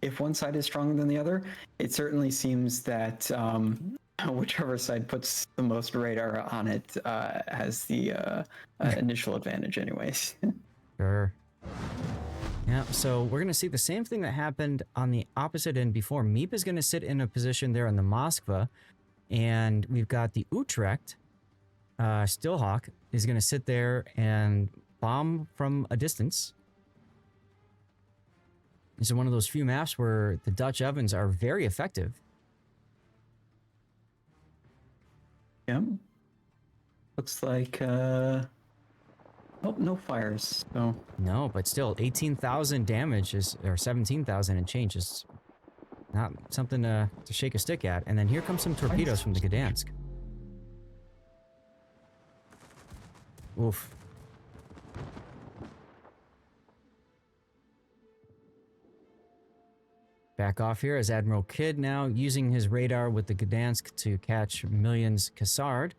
if one side is stronger than the other. It certainly seems that whichever side puts the most radar on it has the initial advantage anyways. Sure. Yeah, so we're going to see the same thing that happened on the opposite end before. Meep is going to sit in a position there in the Moskva, and we've got the Utrecht. Steelhawk is going to sit there and bomb from a distance. This is one of those few maps where the Dutch ovens are very effective. Yeah. Looks like oh, no fires. So No, but still 18,000 damage is, or 17,000 and change is not something to shake a stick at. And then here comes some torpedoes from the Gdansk. Oof. Back off here as Admiral Kidd now using his radar with the Gdansk to catch Million's Cassard.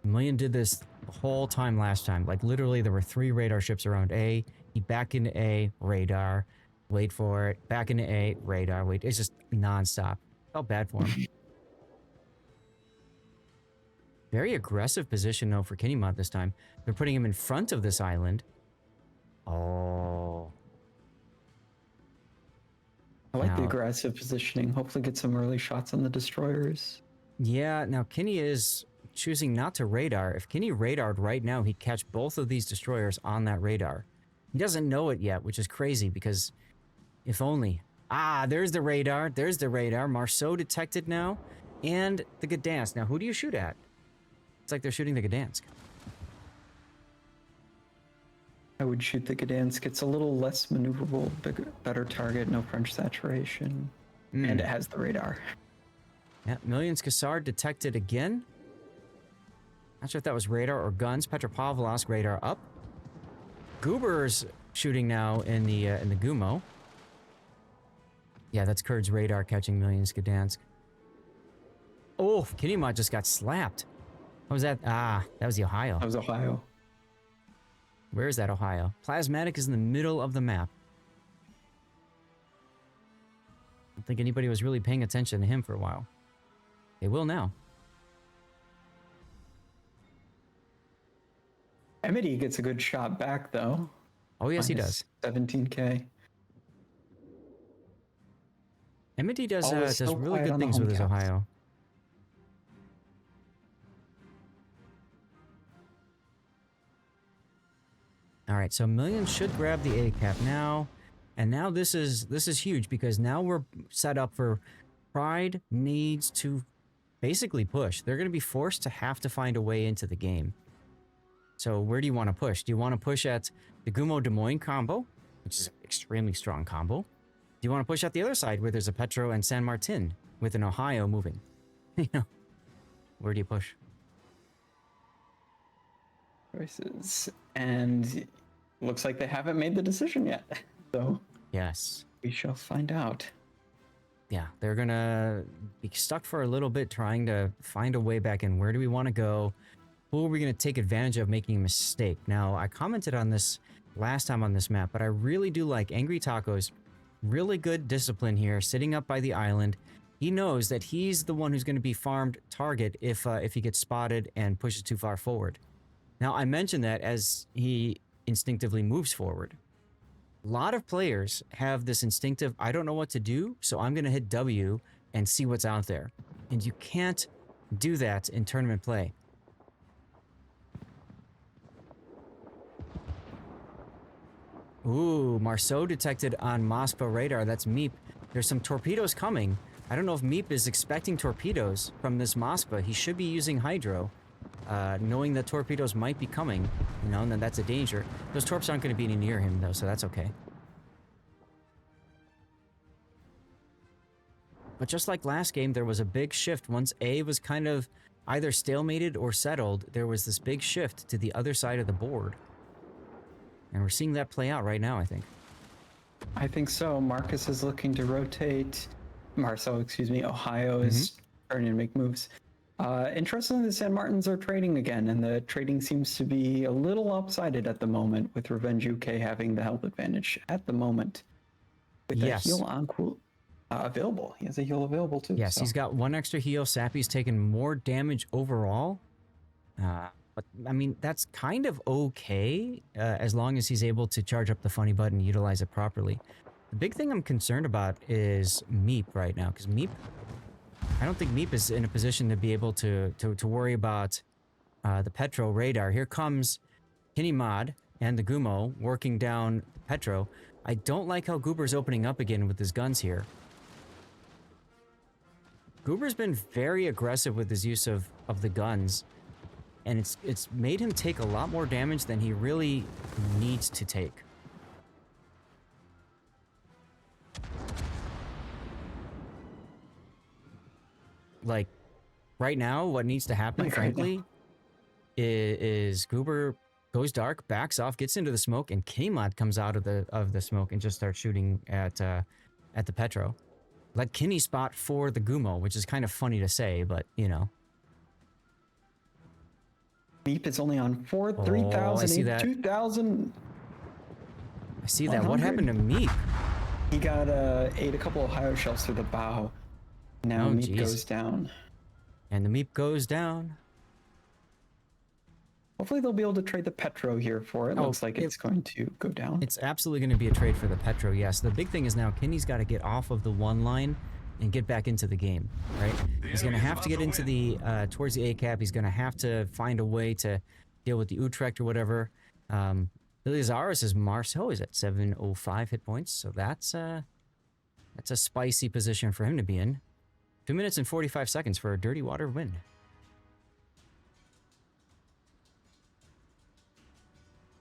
Million did this the whole time last time. Like literally there were 3 radar ships around A. He back into A, radar, wait for it, back into A, radar, wait. It's just nonstop. Felt bad for him. Very aggressive position though for Kinnymod this time. They're putting him in front of this island. Oh. I like the aggressive positioning. Hopefully get some early shots on the destroyers. Yeah, now Kinney is choosing not to radar. If Kinney radared right now, he'd catch both of these destroyers on that radar. He doesn't know it yet, which is crazy because if only. Ah, there's the radar. There's the radar. Marceau detected now. And the Gdansk. Now, who do you shoot at? It's like they're shooting the Gdansk. I would shoot the Gdansk. It's a little less maneuverable, better target, no French saturation, and it has the radar. Yeah, Million's Cassard detected again. Not sure if that was radar or guns. Petropavlovsk radar up. Goober's shooting now in the Gumo. Yeah, that's Kurd's radar catching Million's Gdansk. Oh, Kinnymod just got slapped. What was that? Ah, that was the Ohio. That was Ohio. Where is that Ohio? Plasmatic is in the middle of the map. I don't think anybody was really paying attention to him for a while. They will now. Emity gets a good shot back though. Oh yes, he Minus does. 17k. Emity does Always does so really quiet good on the things home with his caps. Ohio. All right, so Million should grab the A cap now, and now this is huge because now we're set up for Pride needs to basically push. They're going to be forced to have to find a way into the game. So where do you want to push? Do you want to push at the Gumo Des Moines combo, which is an extremely strong combo? Do you want to push at the other side where there's a Petro and San Martin with an Ohio moving? You know, where do you push? Choices. And looks like they haven't made the decision yet. So Yes. we shall find out. Yeah, they're gonna be stuck for a little bit trying to find a way back in. Where do we want to go? Who are we gonna take advantage of making a mistake? Now, I commented on this last time on this map, but I really do like Angry Taco's really good discipline here, sitting up by the island. He knows that he's the one who's going to be farmed target if he gets spotted and pushes too far forward. Now, I mentioned that as he instinctively moves forward. A lot of players have this instinctive, I don't know what to do, so I'm going to hit W and see what's out there. And you can't do that in tournament play. Ooh, Marceau detected on Moscow radar. That's Meep. There's some torpedoes coming. I don't know if Meep is expecting torpedoes from this Moscow. He should be using Hydro, knowing that torpedoes might be coming, you know, and then that's a danger. Those torps aren't going to be near him, though, so that's okay. But just like last game, there was a big shift. Once A was kind of either stalemated or settled, there was this big shift to the other side of the board. And we're seeing that play out right now, I think. I think so. Marcus is looking to rotate. Marcel, excuse me. Ohio is starting to make moves. Interestingly, the San Martins are trading again, and the trading seems to be a little lopsided at the moment, with Revenge UK having the health advantage at the moment. With the heal on available. He has a heal available too. Yes, so. he's got one extra heal. Sappy's taken more damage overall. But, I mean, that's kind of okay, as long as he's able to charge up the funny button and utilize it properly. The big thing I'm concerned about is Meep right now, because Meep, I don't think Meep is in a position to be able to worry about the Petro radar. Here comes Kinnymod and the Gumo working down Petro. I don't like how Goober's opening up again with his guns here. Goober's been very aggressive with his use of the guns. And it's made him take a lot more damage than he really needs to take. Like, right now, what needs to happen, frankly, is Goober goes dark, backs off, gets into the smoke, and Kinnymod comes out of the smoke and just starts shooting at the Petro. Let Kinney spot for the Gumo, which is kind of funny to say, but, you know. Meep is only on 3,000, 2,000. I see that. What happened to Meep? He got ate a couple of Ohio shells through the bow. Now Meep goes down. And the Meep goes down. Hopefully they'll be able to trade the Petro here for it. Looks like it's going to go down. It's absolutely going to be a trade for the Petro, yes. The big thing is now Kinney's got to get off of the one line and get back into the game, right? He's going to have to get into the, towards the A-cap. He's going to have to find a way to deal with the Utrecht or whatever. Ilizaris' Marceau is at 705 hit points, so that's a spicy position for him to be in. 2 minutes and 45 seconds for a Dirty Water win.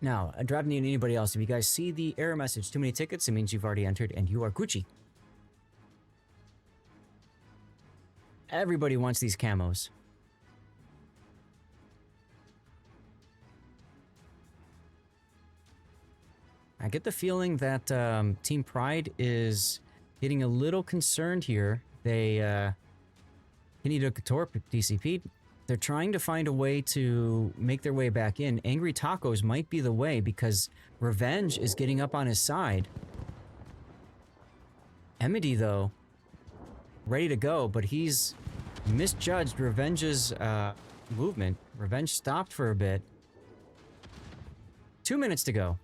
Now, Drabney and anybody else, if you guys see the error message, too many tickets, it means you've already entered and you are Gucci. Everybody wants these camos. I get the feeling that Team Pride is getting a little concerned here. They need a Torp DCP. They're trying to find a way to make their way back in. Angry Tacos might be the way because Revenge is getting up on his side. Emity, though, ready to go, but he's misjudged Revenge's movement. Revenge stopped for a bit. 2 minutes to go.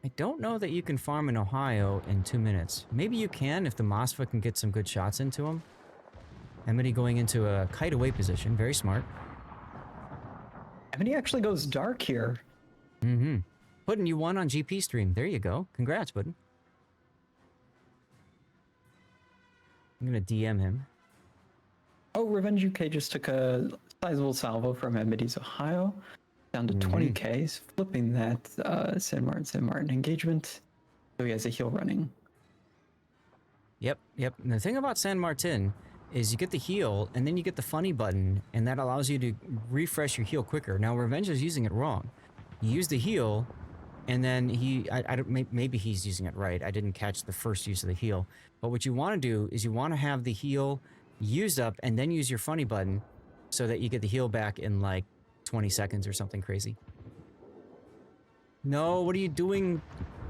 I don't know that you can farm in Ohio in 2 minutes. Maybe you can if the Mosfa can get some good shots into him. Amity going into a kite away position. Very smart. Amity actually goes dark here. Mm-hmm. Puddin, you won on GP stream. There you go. Congrats, Puddin. I'm going to DM him. Oh, Revenge UK just took a sizable salvo from Amity's Ohio. Down to 20k, he's flipping that San Martin engagement. So he has a heal running. Yep. And the thing about San Martin is you get the heal, and then you get the funny button, and that allows you to refresh your heal quicker. Now, Revenge is using it wrong. You use the heal, and then maybe he's using it right. I didn't catch the first use of the heal. But what you want to do is you want to have the heal used up, and then use your funny button so that you get the heal back in like 20 seconds or something crazy. No, what are you doing?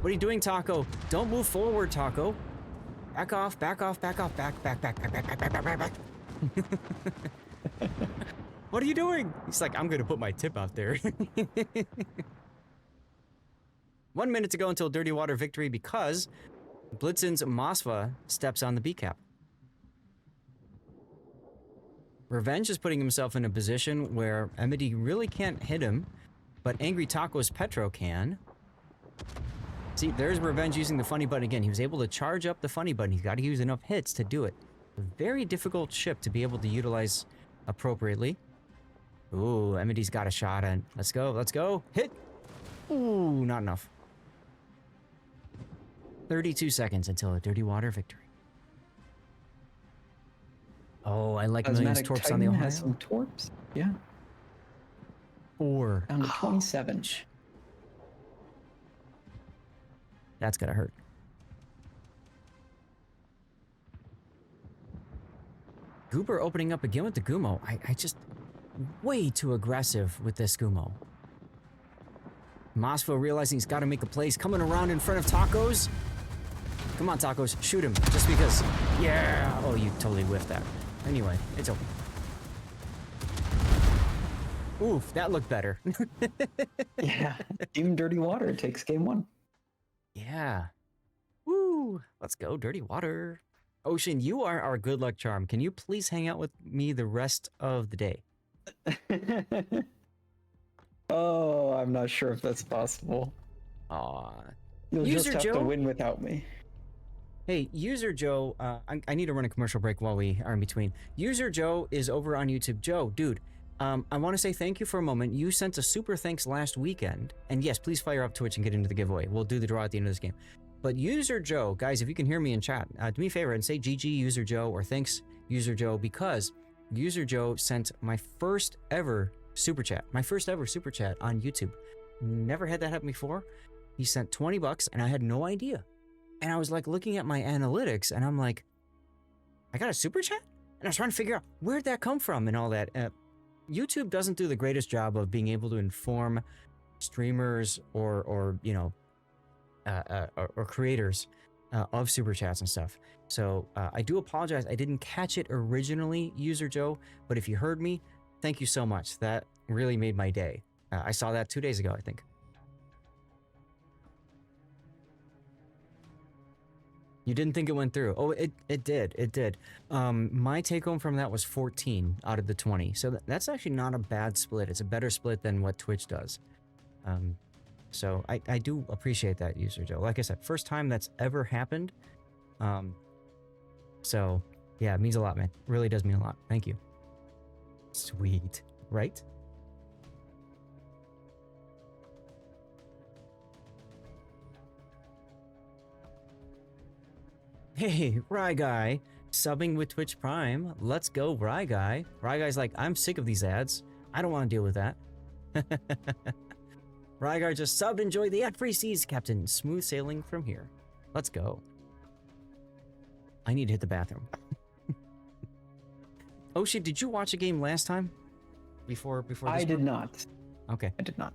What are you doing, Taco? Don't move forward, Taco. Back off, back. What are you doing? He's like, I'm gonna put my tip out there. 1 minute to go until Dirty Water victory because Blitzen's Mosfa steps on the B cap. Revenge is putting himself in a position where Amity really can't hit him, but Angry Taco's Petro can. See, there's Revenge using the funny button again. He was able to charge up the funny button. He's got to use enough hits to do it. A very difficult ship to be able to utilize appropriately. Ooh, Amity's got a shot on. Let's go. Hit! Ooh, not enough. 32 seconds until a Dirty Water victory. Oh, I like Millions Torps on the Ohio. Has some torps, yeah. 4. Down to 27. That's gotta hurt. Goober opening up again with the Gumo. I just... way too aggressive with this Gumo. Mosfo realizing he's got to make a play. He's coming around in front of Tacos. Come on, Tacos. Shoot him. Just because. Yeah! Oh, you totally whiffed that. Anyway, it's open. Oof, that looked better. Yeah. Team Dirty Water takes game 1. Yeah. Woo! Let's go, Dirty Water. Ocean, you are our good luck charm. Can you please hang out with me the rest of the day? Oh, I'm not sure if that's possible. Aw. You'll User just have Joe? to win without me. Hey, User Joe, I need to run a commercial break while we are in between. User Joe is over on YouTube. Joe, dude, I want to say thank you for a moment. You sent a super thanks last weekend. And yes, please fire up Twitch and get into the giveaway. We'll do the draw at the end of this game. But User Joe, guys, if you can hear me in chat, do me a favor and say GG User Joe or thanks User Joe, because User Joe sent my first ever super chat. My first ever super chat on YouTube. Never had that happen before. He sent $20 and I had no idea. And I was like looking at my analytics and I'm like, I got a super chat? And I was trying to figure out where'd that come from and all that. YouTube doesn't do the greatest job of being able to inform streamers or you know, or creators of super chats and stuff. So I do apologize. I didn't catch it originally, User Joe, but if you heard me, thank you so much. That really made my day. I saw that 2 days ago, I think. You didn't think it went through? Oh, it did. It did. My take home from that was 14 out of the 20. So that's actually not a bad split. It's a better split than what Twitch does. So I do appreciate that, User Joe. Like I said, first time that's ever happened. So yeah, it means a lot, man. It really does mean a lot. Thank you. Sweet, right? Hey, Rye Guy, subbing with Twitch Prime. Let's go, Rye Guy. Rye Guy's like, I'm sick of these ads. I don't want to deal with that. Rye Guy just subbed. Enjoy the ad-free seas, Captain. Smooth sailing from here. Let's go. I need to hit the bathroom. Oh shit, did you watch a game last time? Before this I did not. Okay. I did not.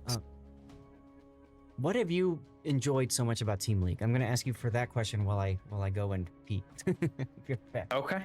What have you enjoyed so much about Team League? I'm going to ask you for that question while I go and pee. Back. Okay.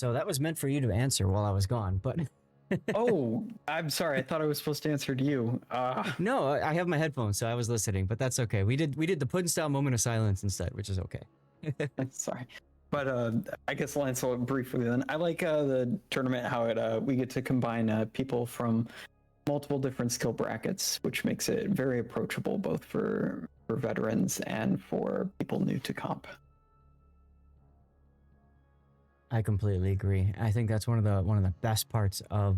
So that was meant for you to answer while I was gone, but Oh, I'm sorry. I thought I was supposed to answer to you. no, I have my headphones, so I was listening. But that's okay. We did the pudding style moment of silence instead, which is okay. Sorry. But I guess Lancelot briefly then. I like the tournament how it we get to combine people from multiple different skill brackets, which makes it very approachable both for veterans and for people new to comp. I completely agree. I think that's one of the best parts of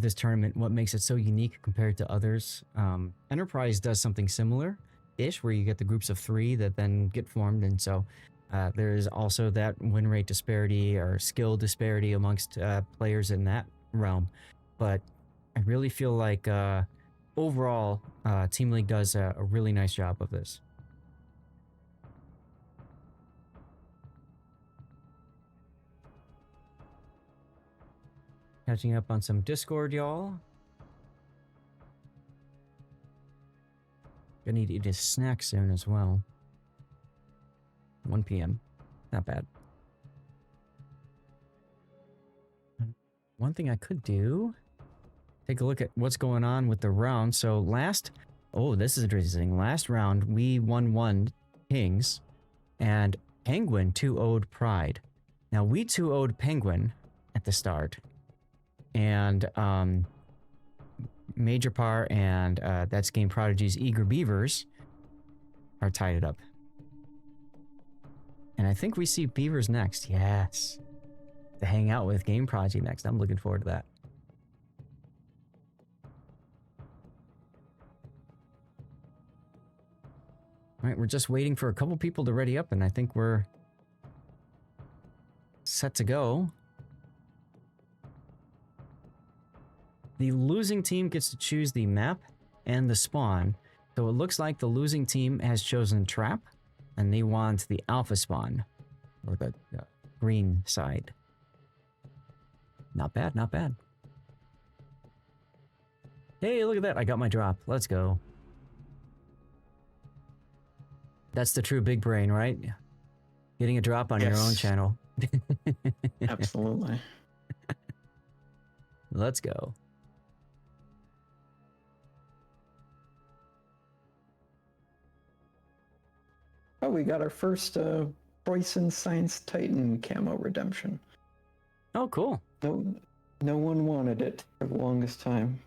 this tournament. What makes it so unique compared to others. Enterprise does something similar-ish, where you get the groups of 3 that then get formed, and so there is also that win rate disparity or skill disparity amongst players in that realm. But I really feel like overall, Team League does a really nice job of this. Catching up on some Discord, y'all. Gonna need to eat a snack soon as well. 1 p.m. Not bad. One thing I could do, take a look at what's going on with the round. So oh, this is interesting. Last round, we won 1 Kings, and Penguin 2-0'd Pride. Now, we 2-0'd Penguin at the start. And Major Par and That's Game Prodigy's Eager Beavers are tied it up. And I think we see Beavers next. Yes. To hang out with Game Prodigy next. I'm looking forward to that. All right, we're just waiting for a couple people to ready up, and I think we're set to go. The losing team gets to choose the map and the spawn. So it looks like the losing team has chosen Trap, and they want the Alpha spawn, or the green side. Not bad, not bad. Hey, look at that. I got my drop. Let's go. That's the true big brain, right? Getting a drop on your own channel. Absolutely. Let's go. Oh, we got our first Royson Science Titan camo redemption. Oh, cool. No one wanted it for the longest time.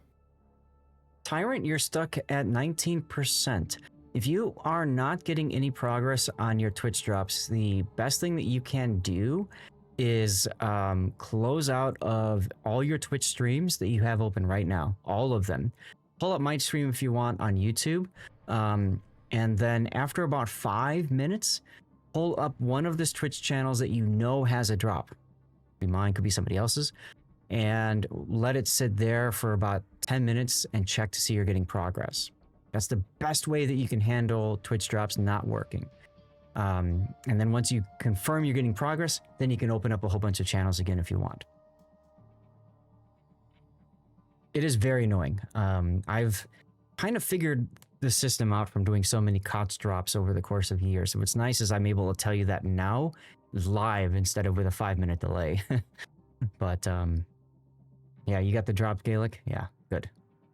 Tyrant, you're stuck at 19%. If you are not getting any progress on your Twitch drops, the best thing that you can do is close out of all your Twitch streams that you have open right now. All of them. Pull up my stream if you want on YouTube. And then after about 5 minutes, pull up one of these Twitch channels that you know has a drop. Could be mine, could be somebody else's. And let it sit there for about 10 minutes and check to see you're getting progress. That's the best way that you can handle Twitch drops not working. And then once you confirm you're getting progress, then you can open up a whole bunch of channels again if you want. It is very annoying. I've kind of figured the system out from doing so many COTS drops over the course of years. So what's nice is I'm able to tell you that now live instead of with a 5-minute delay. But yeah, you got the drop, Gaelic? Yeah, good.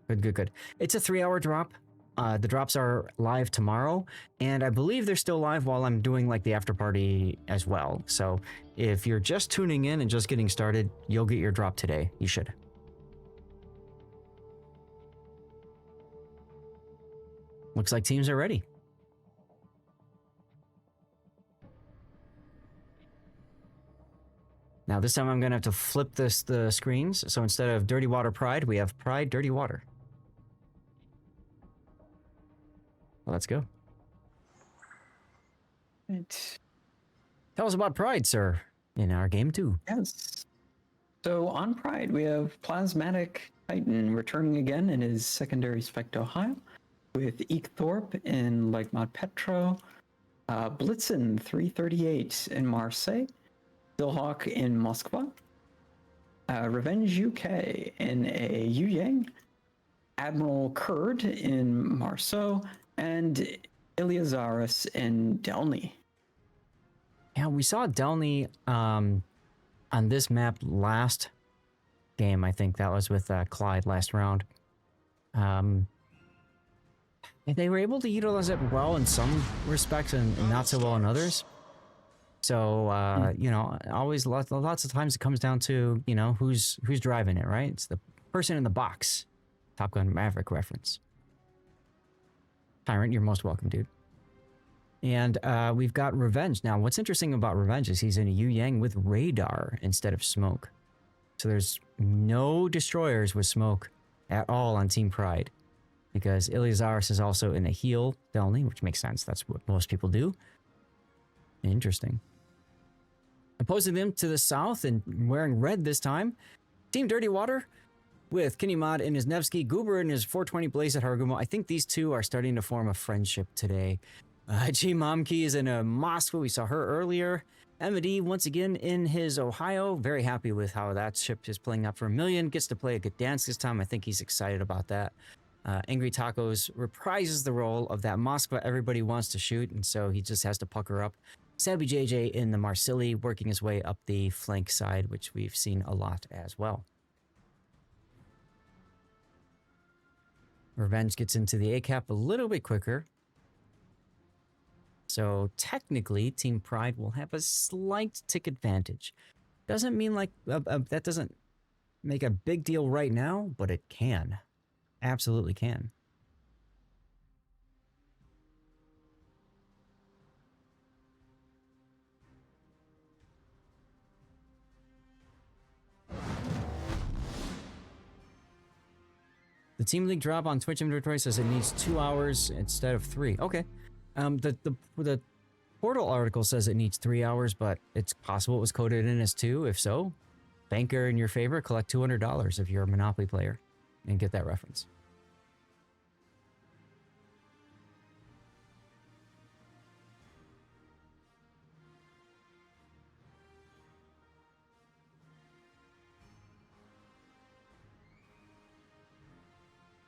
Good. It's a 3-hour drop. The drops are live tomorrow, and I believe they're still live while I'm doing like the after party as well. So if you're just tuning in and just getting started, you'll get your drop today. You should. Looks like teams are ready. Now this time I'm gonna have to flip the screens. So instead of Dirty Water Pride, we have Pride Dirty Water. Well, let's go. Right. Tell us about Pride, sir, in our game 2. Yes. So on Pride, we have Plasmatic Titan returning again in his secondary spec to Ohio, with Thorpe in Legmont Petro, Blitzen 338 in Marseille, Stillhawk in Moskva, Revenge UK in a Yuyang, Admiral Kurd in Marceau, and Iliazaris in Delny. Yeah, we saw Delny on this map last game. I think that was with Clyde last round. And they were able to utilize it well in some respects and not so well in others. So, you know, always lots of times it comes down to, you know, who's driving it, right? It's the person in the box. Top Gun Maverick reference. Tyrant, you're most welcome, dude. And we've got Revenge. Now, what's interesting about Revenge is he's in a Yu Yang with radar instead of smoke. So there's no destroyers with smoke at all on Team Pride. Because Iliazaris is also in a heal Delny, which makes sense. That's what most people do. Interesting. Opposing them to the south and wearing red this time, Team Dirty Water with Kinimod in his Nevsky, Goober in his 420 Blaze at Harugumo. I think these two are starting to form a friendship today. G Momki is in a Moscow. We saw her earlier. MD once again in his Ohio. Very happy with how that ship is playing up for 1 million. Gets to play a Gdansk this time. I think he's excited about that. Angry Tacos reprises the role of that Moskva everybody wants to shoot, and so he just has to pucker up. Sabby JJ in the Marsili working his way up the flank side, which we've seen a lot as well. Revenge gets into the ACAP a little bit quicker. So technically, Team Pride will have a slight tick advantage. Doesn't mean like that doesn't make a big deal right now, but it can. Absolutely can. The Team League drop on Twitch inventory says it needs 2 hours instead of 3. Okay. The portal article says it needs 3 hours, but it's possible it was coded in as 2. If so, banker in your favor, collect $200 if you're a Monopoly player and get that reference.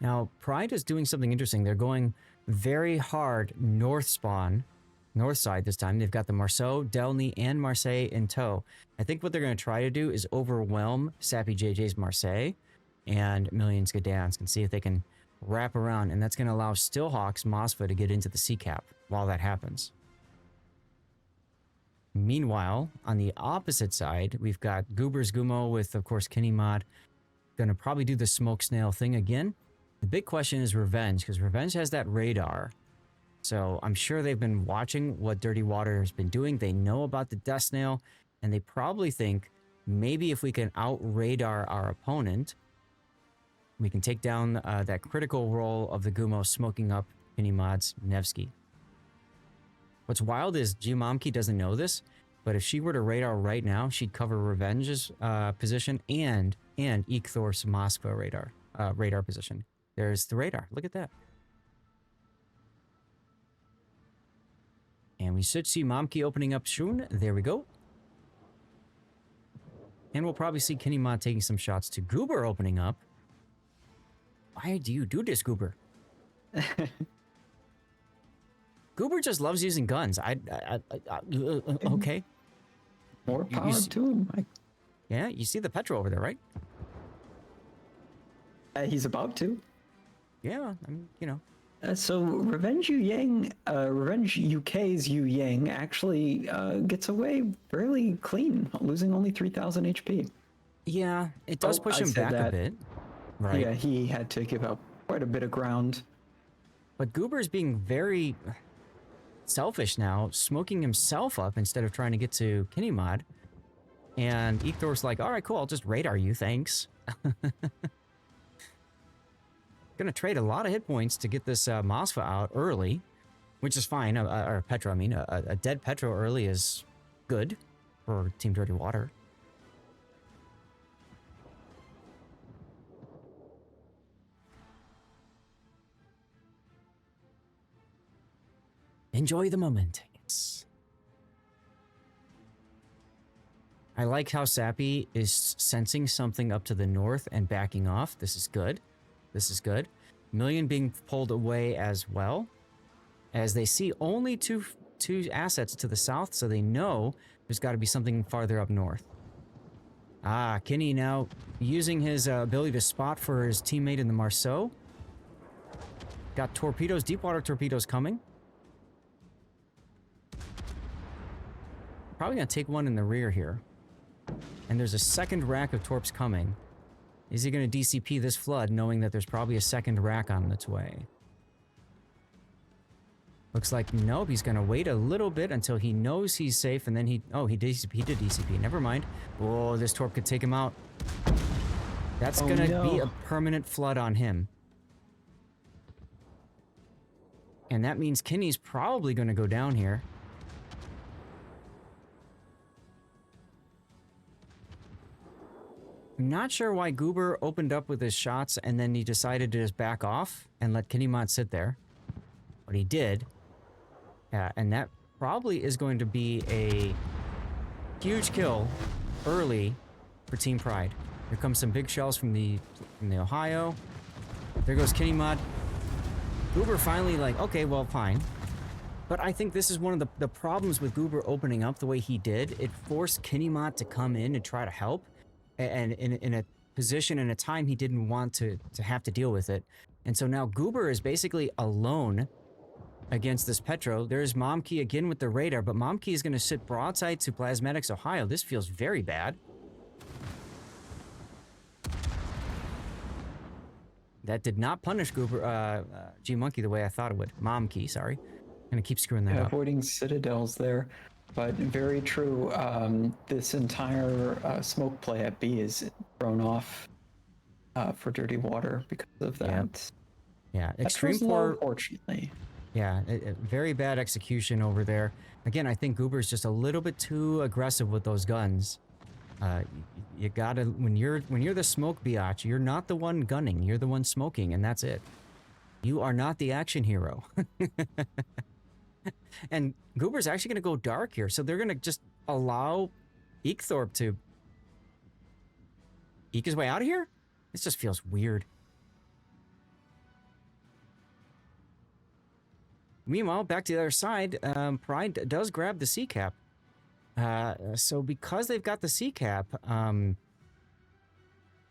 Now, Pride is doing something interesting. They're going very hard north spawn, north side this time. They've got the Marceau, Delny, and Marseille in tow. I think what they're going to try to do is overwhelm Sappy JJ's Marseille and Millions Gdansk and see if they can wrap around. And that's going to allow Stillhawk's Mosfa to get into the C-cap while that happens. Meanwhile, on the opposite side, we've got Goober's Gumo with, of course, Kinimod. Going to probably do the smoke snail thing again. The big question is Revenge, because Revenge has that radar. So I'm sure they've been watching what Dirty Water has been doing. They know about the Death Snail, and they probably think maybe if we can out-radar our opponent, we can take down that critical role of the Gumo smoking up Kinimod's Nevsky. What's wild is Jumamki doesn't know this, but if she were to radar right now, she'd cover Revenge's position and Ikthor's Moskva radar position. There's the radar. Look at that. And we should see Momki opening up soon. There we go. And we'll probably see Kinimod taking some shots to Goober opening up. Why do you do this, Goober? Goober just loves using guns. Okay. More power to him. Yeah, you see the Petro over there, right? He's about to. Yeah, I mean, you know. So Revenge UK's Yu Yang actually gets away fairly clean, losing only 3,000 HP. Yeah, it does push him back a bit. Right. Yeah, he had to give up quite a bit of ground. But Goober's being very selfish now, smoking himself up instead of trying to get to Kinimod. And Ikthor's like, all right, cool, I'll just radar you, thanks. Gonna trade a lot of hit points to get this Mosfa out early, which is fine. Or Petro, I mean. A dead Petro early is good for Team Dirty Water. Enjoy the moment. Yes. I like how Sappy is sensing something up to the north and backing off. This is good. This is good. Million being pulled away as well, as they see only two assets to the south, so they know there's got to be something farther up north. Ah, Kinney now using his ability to spot for his teammate in the Marceau. Got torpedoes, deep water torpedoes coming. Probably gonna take one in the rear here. And there's a second rack of torps coming. Is he gonna DCP this flood knowing that there's probably a second rack on its way? Looks like nope, he's gonna wait a little bit until he knows he's safe and then he did DCP, never mind. Oh, this torp could take him out. That's gonna be a permanent flood on him. And that means Kinney's probably gonna go down here. I'm not sure why Goober opened up with his shots and then he decided to just back off and let Kinnymod sit there. But he did. And that probably is going to be a huge kill early for Team Pride. Here comes some big shells from the Ohio. There goes Kinnymod. Goober finally like, okay, well, fine. But I think this is one of the problems with Goober opening up the way he did. It forced Kinnymod to come in and try to help. And in a position and a time he didn't want to have to deal with it. And so now Goober is basically alone against this Petro. There's Momkey again with the radar, but Momkey is going to sit broadside to Plasmatics Ohio. This feels very bad. That did not punish Goober, G-Monkey the way I thought it would. Momkey, sorry. I'm going to keep screwing that up. Avoiding citadels there. But very true. This entire smoke play at B is thrown off for Dirty Water because of that. Yeah, extreme poor. Unfortunately. Yeah, very bad execution over there. Again, I think Goober's just a little bit too aggressive with those guns. You gotta when you're the smoke biatch, you're not the one gunning. You're the one smoking, and that's it. You are not the action hero. And Goober's actually going to go dark here, so they're going to just allow Eekthorpe to eke his way out of here? This just feels weird. Meanwhile, back to the other side, Pride does grab the C cap. So because they've got the C cap,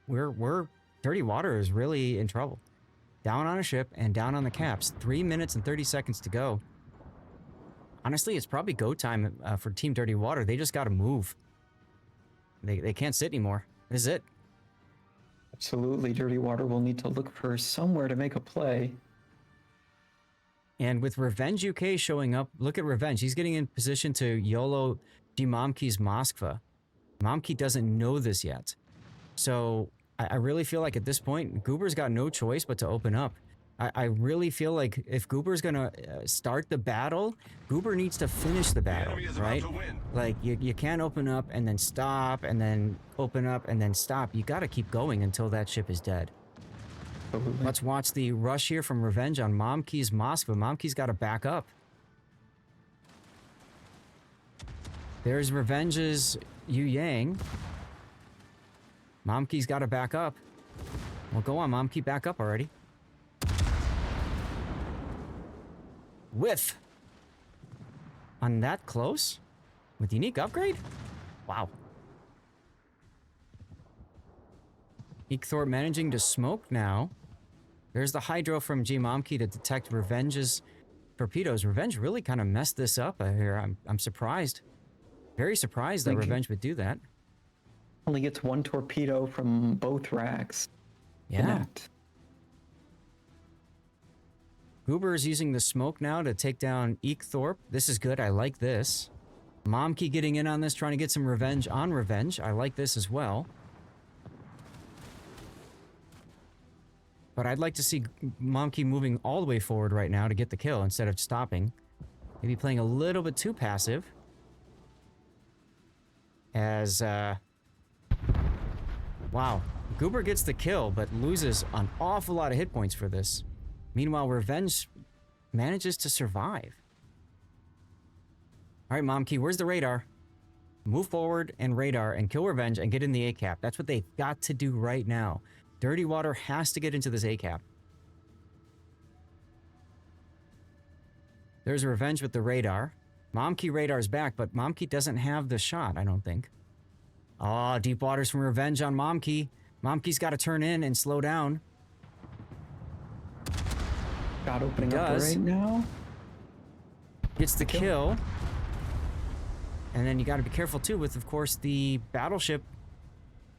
we're Dirty Water is really in trouble. Down on a ship and down on the caps. 3 minutes and 30 seconds to go. Honestly, it's probably go time for Team Dirty Water. They just got to move. They can't sit anymore. This is it. Absolutely. Dirty Water will need to look for somewhere to make a play. And with Revenge UK showing up, look at Revenge. He's getting in position to YOLO Momkey's Moskva. Momkey doesn't know this yet. So I really feel like at this point, Goober's got no choice but to open up. I really feel like if Goober's gonna start the battle, Goober needs to finish the battle, right? Like you can't open up and then stop and then open up and then stop. You gotta keep going until that ship is dead. Absolutely. Let's watch the rush here from Revenge on Momkey's Moskva. Momkey's gotta back up. There's Revenge's Yu Yang. Momkey's gotta back up. Well, go on, Momkey, back up already. Whiff on that close with unique upgrade. Wow. Eekthorpe managing to smoke now. There's the hydro from G Momkey to detect Revenge's torpedoes. Revenge really kind of messed this up here. I'm surprised. Very surprised that Revenge would do that. Only gets one torpedo from both racks. Yeah. Connect. Goober is using the smoke now to take down Eekthorpe. This is good. I like this. Momkey getting in on this, trying to get some revenge on Revenge. I like this as well. But I'd like to see Momkey moving all the way forward right now to get the kill instead of stopping. Maybe playing a little bit too passive. As, wow. Goober gets the kill, but loses an awful lot of hit points for this. Meanwhile, Revenge manages to survive. All right, Momkey, where's the radar? Move forward and radar and kill Revenge and get in the A-cap. That's what they've got to do right now. Dirty Water has to get into this A-cap. There's Revenge with the radar. Momkey radar's back, but Momkey doesn't have the shot, I don't think. Oh, deep waters from revenge on Momkey. Momkey's got to turn in and slow down. Got opening up right now. Gets the kill. And then you got to be careful too with, of course, the battleship.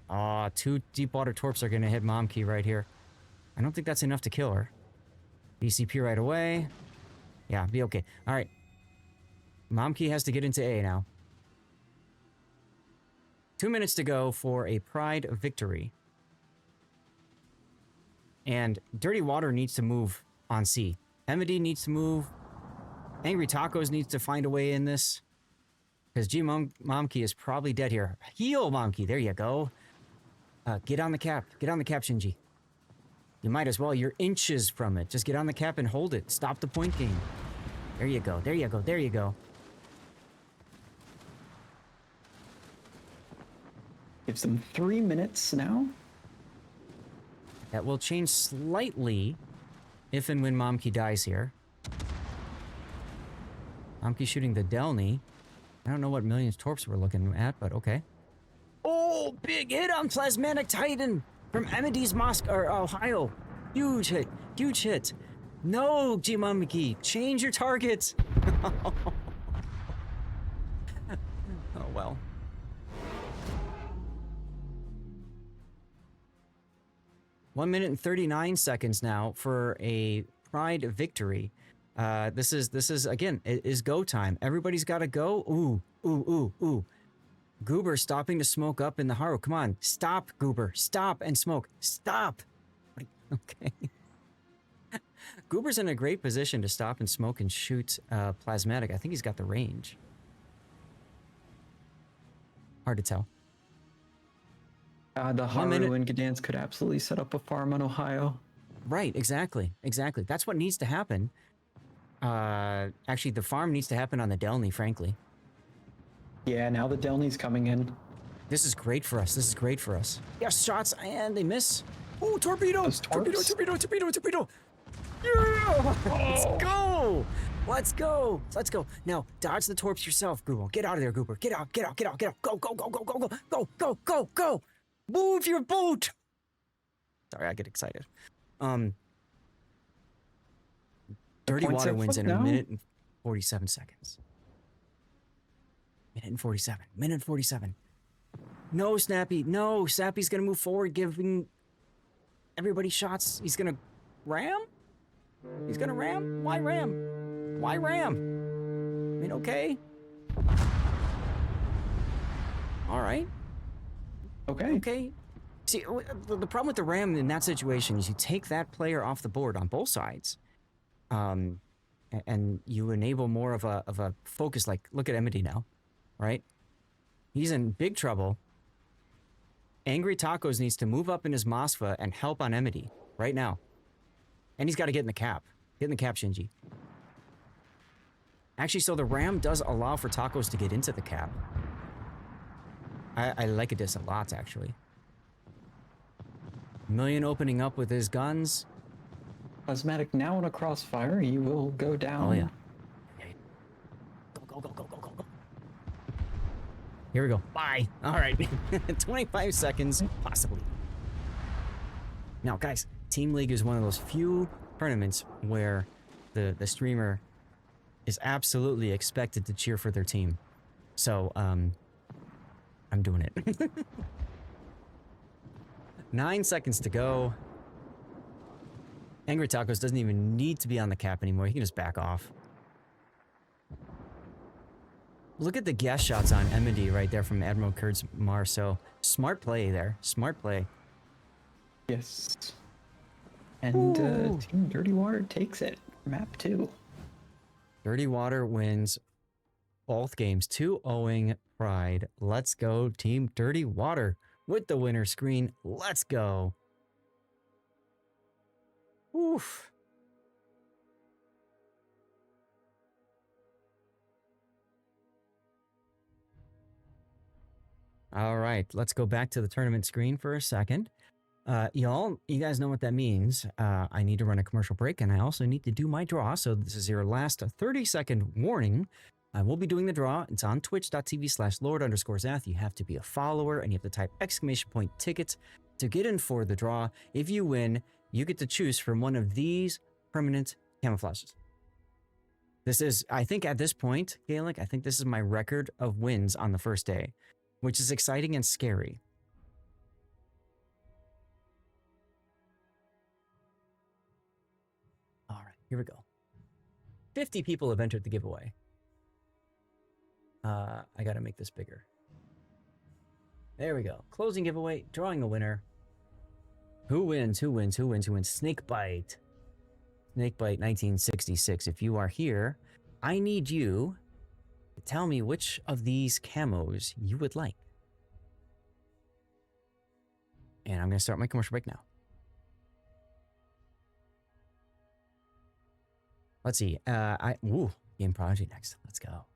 Ah, 2 deep water torps are going to hit Momkey right here. I don't think that's enough to kill her. BCP right away. Yeah, be okay. All right. Momkey has to get into A now. 2 minutes to go for a Pride victory. And Dirty Water needs to move on C. Emity needs to move. Angry Tacos needs to find a way in this. Because Momkey is probably dead here. Heal, Momkey. There you go. Get on the cap. Get on the cap, Shinji. You might as well. You're inches from it. Just get on the cap and hold it. Stop the point game. There you go. There you go. There you go. Gives them 3 minutes now. That will change slightly if and when Momkey dies here. Momkey shooting the Delny. I don't know what millions torps we're looking at, but okay. Oh, big hit on Plasmatic Titan from Amity's Ohio. Huge hit. Huge hit. No, Momkey. Change your targets. Oh, well. One minute and 39 seconds now for a Pride victory. This is again, it is go time. Everybody's got to go. Ooh, ooh, ooh, ooh. Goober stopping to smoke up in the Haru. Come on, stop, Goober. Stop and smoke. Stop. Okay. Goober's in a great position to stop and smoke and shoot Plasmatic. I think he's got the range. Hard to tell. The Haru and Gdansk could absolutely set up a farm on Ohio. Right, exactly. Exactly. That's what needs to happen. Actually, the farm needs to happen on the Delny, frankly. Yeah, now the Delny's coming in. This is great for us. This is great for us. Yes, shots, and they miss. Oh, torpedo! Torpedo, torpedo, torpedo, torpedo! Yeah! Let's go! Let's go! Let's go. Now, dodge the torps yourself, Goober. Get out of there, Goober. Get out, get out, get out, get out. Go, go, go, go, go, go, go, go, go, go! Move your boat! Sorry, I get excited. Dirty Water wins in a minute and 47 seconds. Minute and 47. Minute and 47. No, Snappy. No, Snappy's going to move forward, giving everybody shots. He's going to ram? He's going to ram? Why ram? Why ram? I mean, okay. All right. Okay. Okay. See, the problem with the ram in that situation is you take that player off the board on both sides. And you enable more of a focus. Like, look at Emity now, right? He's in big trouble. Angry Tacos needs to move up in his Mosfa and help on Emity right now. And he's got to get in the cap. Get in the cap, Shinji. Actually, so the ram does allow for Tacos to get into the cap. I like this a lot, actually. Million opening up with his guns. Plasmatic now in a crossfire. He will go down. Oh, yeah. Go, go, go, go, go, go, go. Here we go. Bye. All right. 25 seconds, possibly. Now, guys, Team League is one of those few tournaments where the streamer is absolutely expected to cheer for their team. So, I'm doing it. 9 seconds to go. Angry Tacos doesn't even need to be on the cap anymore. He can just back off. Look at the gas shots on Emity right there from Admiral Kurt's Mars. So smart play there. Smart play. Yes. And Team Dirty Water takes it. Map 2. Dirty Water wins both games. 2-0 Pride. Let's go, Team Dirty Water. With the winner screen. Let's go. Oof. All right, let's go back to the tournament screen for a second. You guys know what that means. I need to run a commercial break, and I also need to do my draw. So this is your last 30-second warning I will be doing the draw. It's on twitch.tv/Lord_Zath. You have to be a follower and you have to type !ticket to get in for the draw. If you win, you get to choose from one of these permanent camouflages. This is, I think at this point, Gaelic, I think this is my record of wins on the first day, which is exciting and scary. All right, here we go. 50 people have entered the giveaway. I gotta make this bigger. There we go. Closing giveaway, drawing a winner. Who wins? Who wins? Who wins? Who wins? Snakebite. Snakebite 1966. If you are here, I need you to tell me which of these camos you would like. And I'm gonna start my commercial break now. Let's see. Game Prodigy next. Let's go.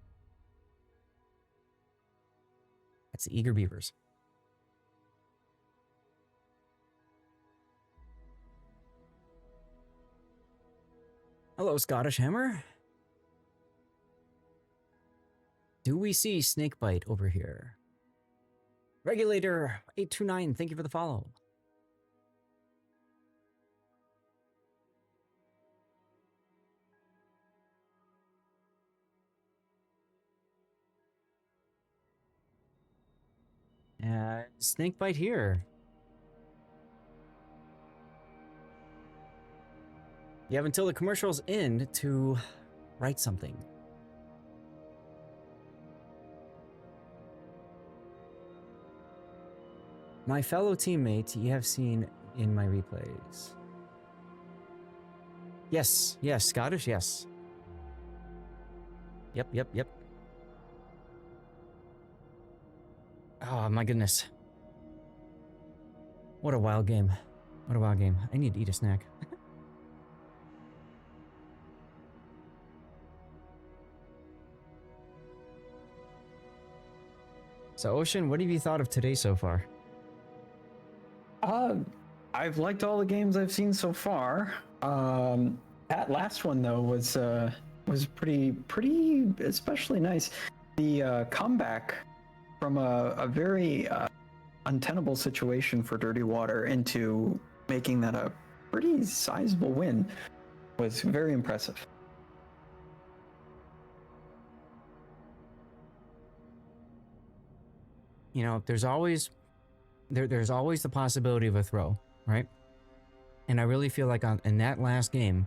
That's the Eager Beavers. Hello, Scottish Hammer. Do we see Snakebite over here? Regulator 829, thank you for the follow. Snakebite here. You have until the commercials end to write something. My fellow teammate, you have seen in my replays. Yes, yes, Scottish, yes. Yep. Oh my goodness. What a wild game. What a wild game. I need to eat a snack. So Ocean, what have you thought of today so far? I've liked all the games I've seen so far. That last one though was pretty especially nice. The comeback from a very untenable situation for Dirty Water into making that a pretty sizable win was very impressive. You know, there's always the possibility of a throw, right? And I really feel like in that last game,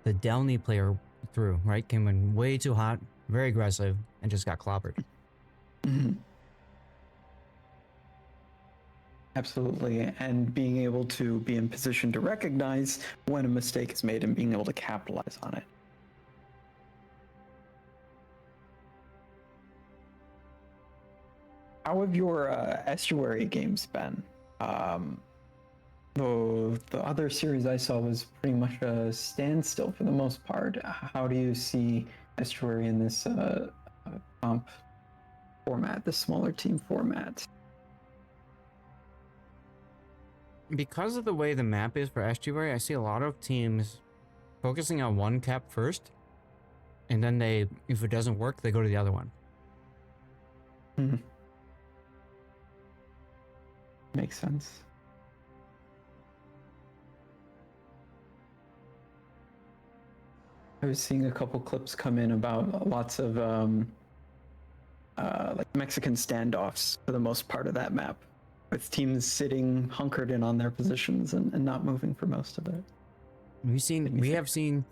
the Delny player threw, right? Came in way too hot, very aggressive, and just got clobbered. Mm-hmm. Absolutely, and being able to be in position to recognize when a mistake is made and being able to capitalize on it. How have your estuary games been? The other series I saw was pretty much a standstill for the most part. How do you see estuary in this comp format, the smaller team format? Because of the way the map is for estuary, I see a lot of teams focusing on one cap first, and then if it doesn't work, they go to the other one. Mm-hmm. Makes sense. I was seeing a couple clips come in about lots of like Mexican standoffs for the most part of that map, with teams sitting hunkered in on their positions and not moving for most of it. We have seen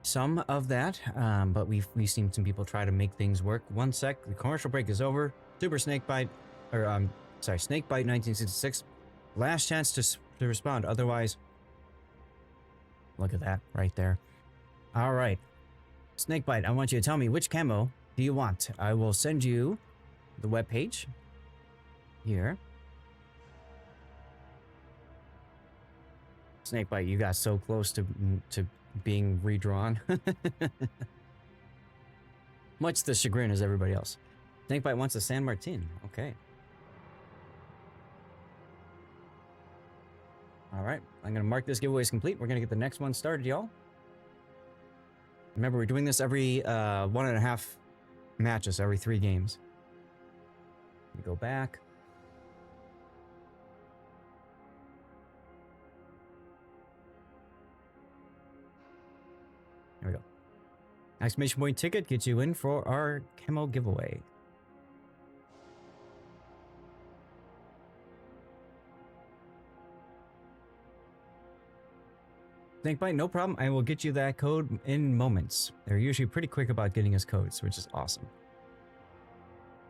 some of that, but we've seen some people try to make things work. One sec, the commercial break is over. Super Snakebite, or Snakebite 1966. Last chance to respond. Otherwise, look at that right there. All right, Snakebite, I want you to tell me which camo do you want. I will send you the webpage here. Snakebite, you got so close to being redrawn. Much the chagrin as everybody else. Snakebite wants a San Martin. Okay. All right, I'm going to mark this giveaway as complete. We're going to get the next one started, y'all. Remember, we're doing this every 1.5 matches every 3 games. We go back. There we go. Exclamation point ticket gets you in for our camo giveaway. Snakebite, no problem. I will get you that code in moments. They're usually pretty quick about getting us codes, which is awesome.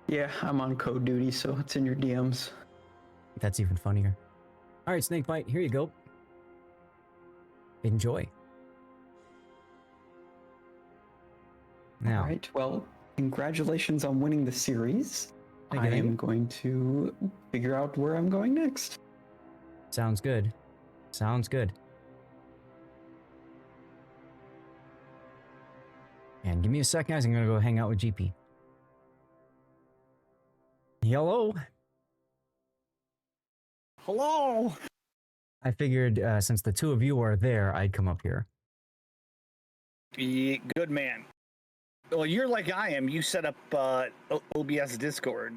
Yeah, I'm on code duty, so it's in your DMs. That's even funnier. All right, Snakebite, here you go. Enjoy. Now, All right, well, congratulations on winning the series. Thank you, I thank am you. going to figure out where I'm going next. sounds good. Sounds good. And give me a second, guys. I'm going to go hang out with GP. Hello. Hello. I figured since the 2 of you are there, I'd come up here. Good man. Well, you're like I am. You set up OBS Discord.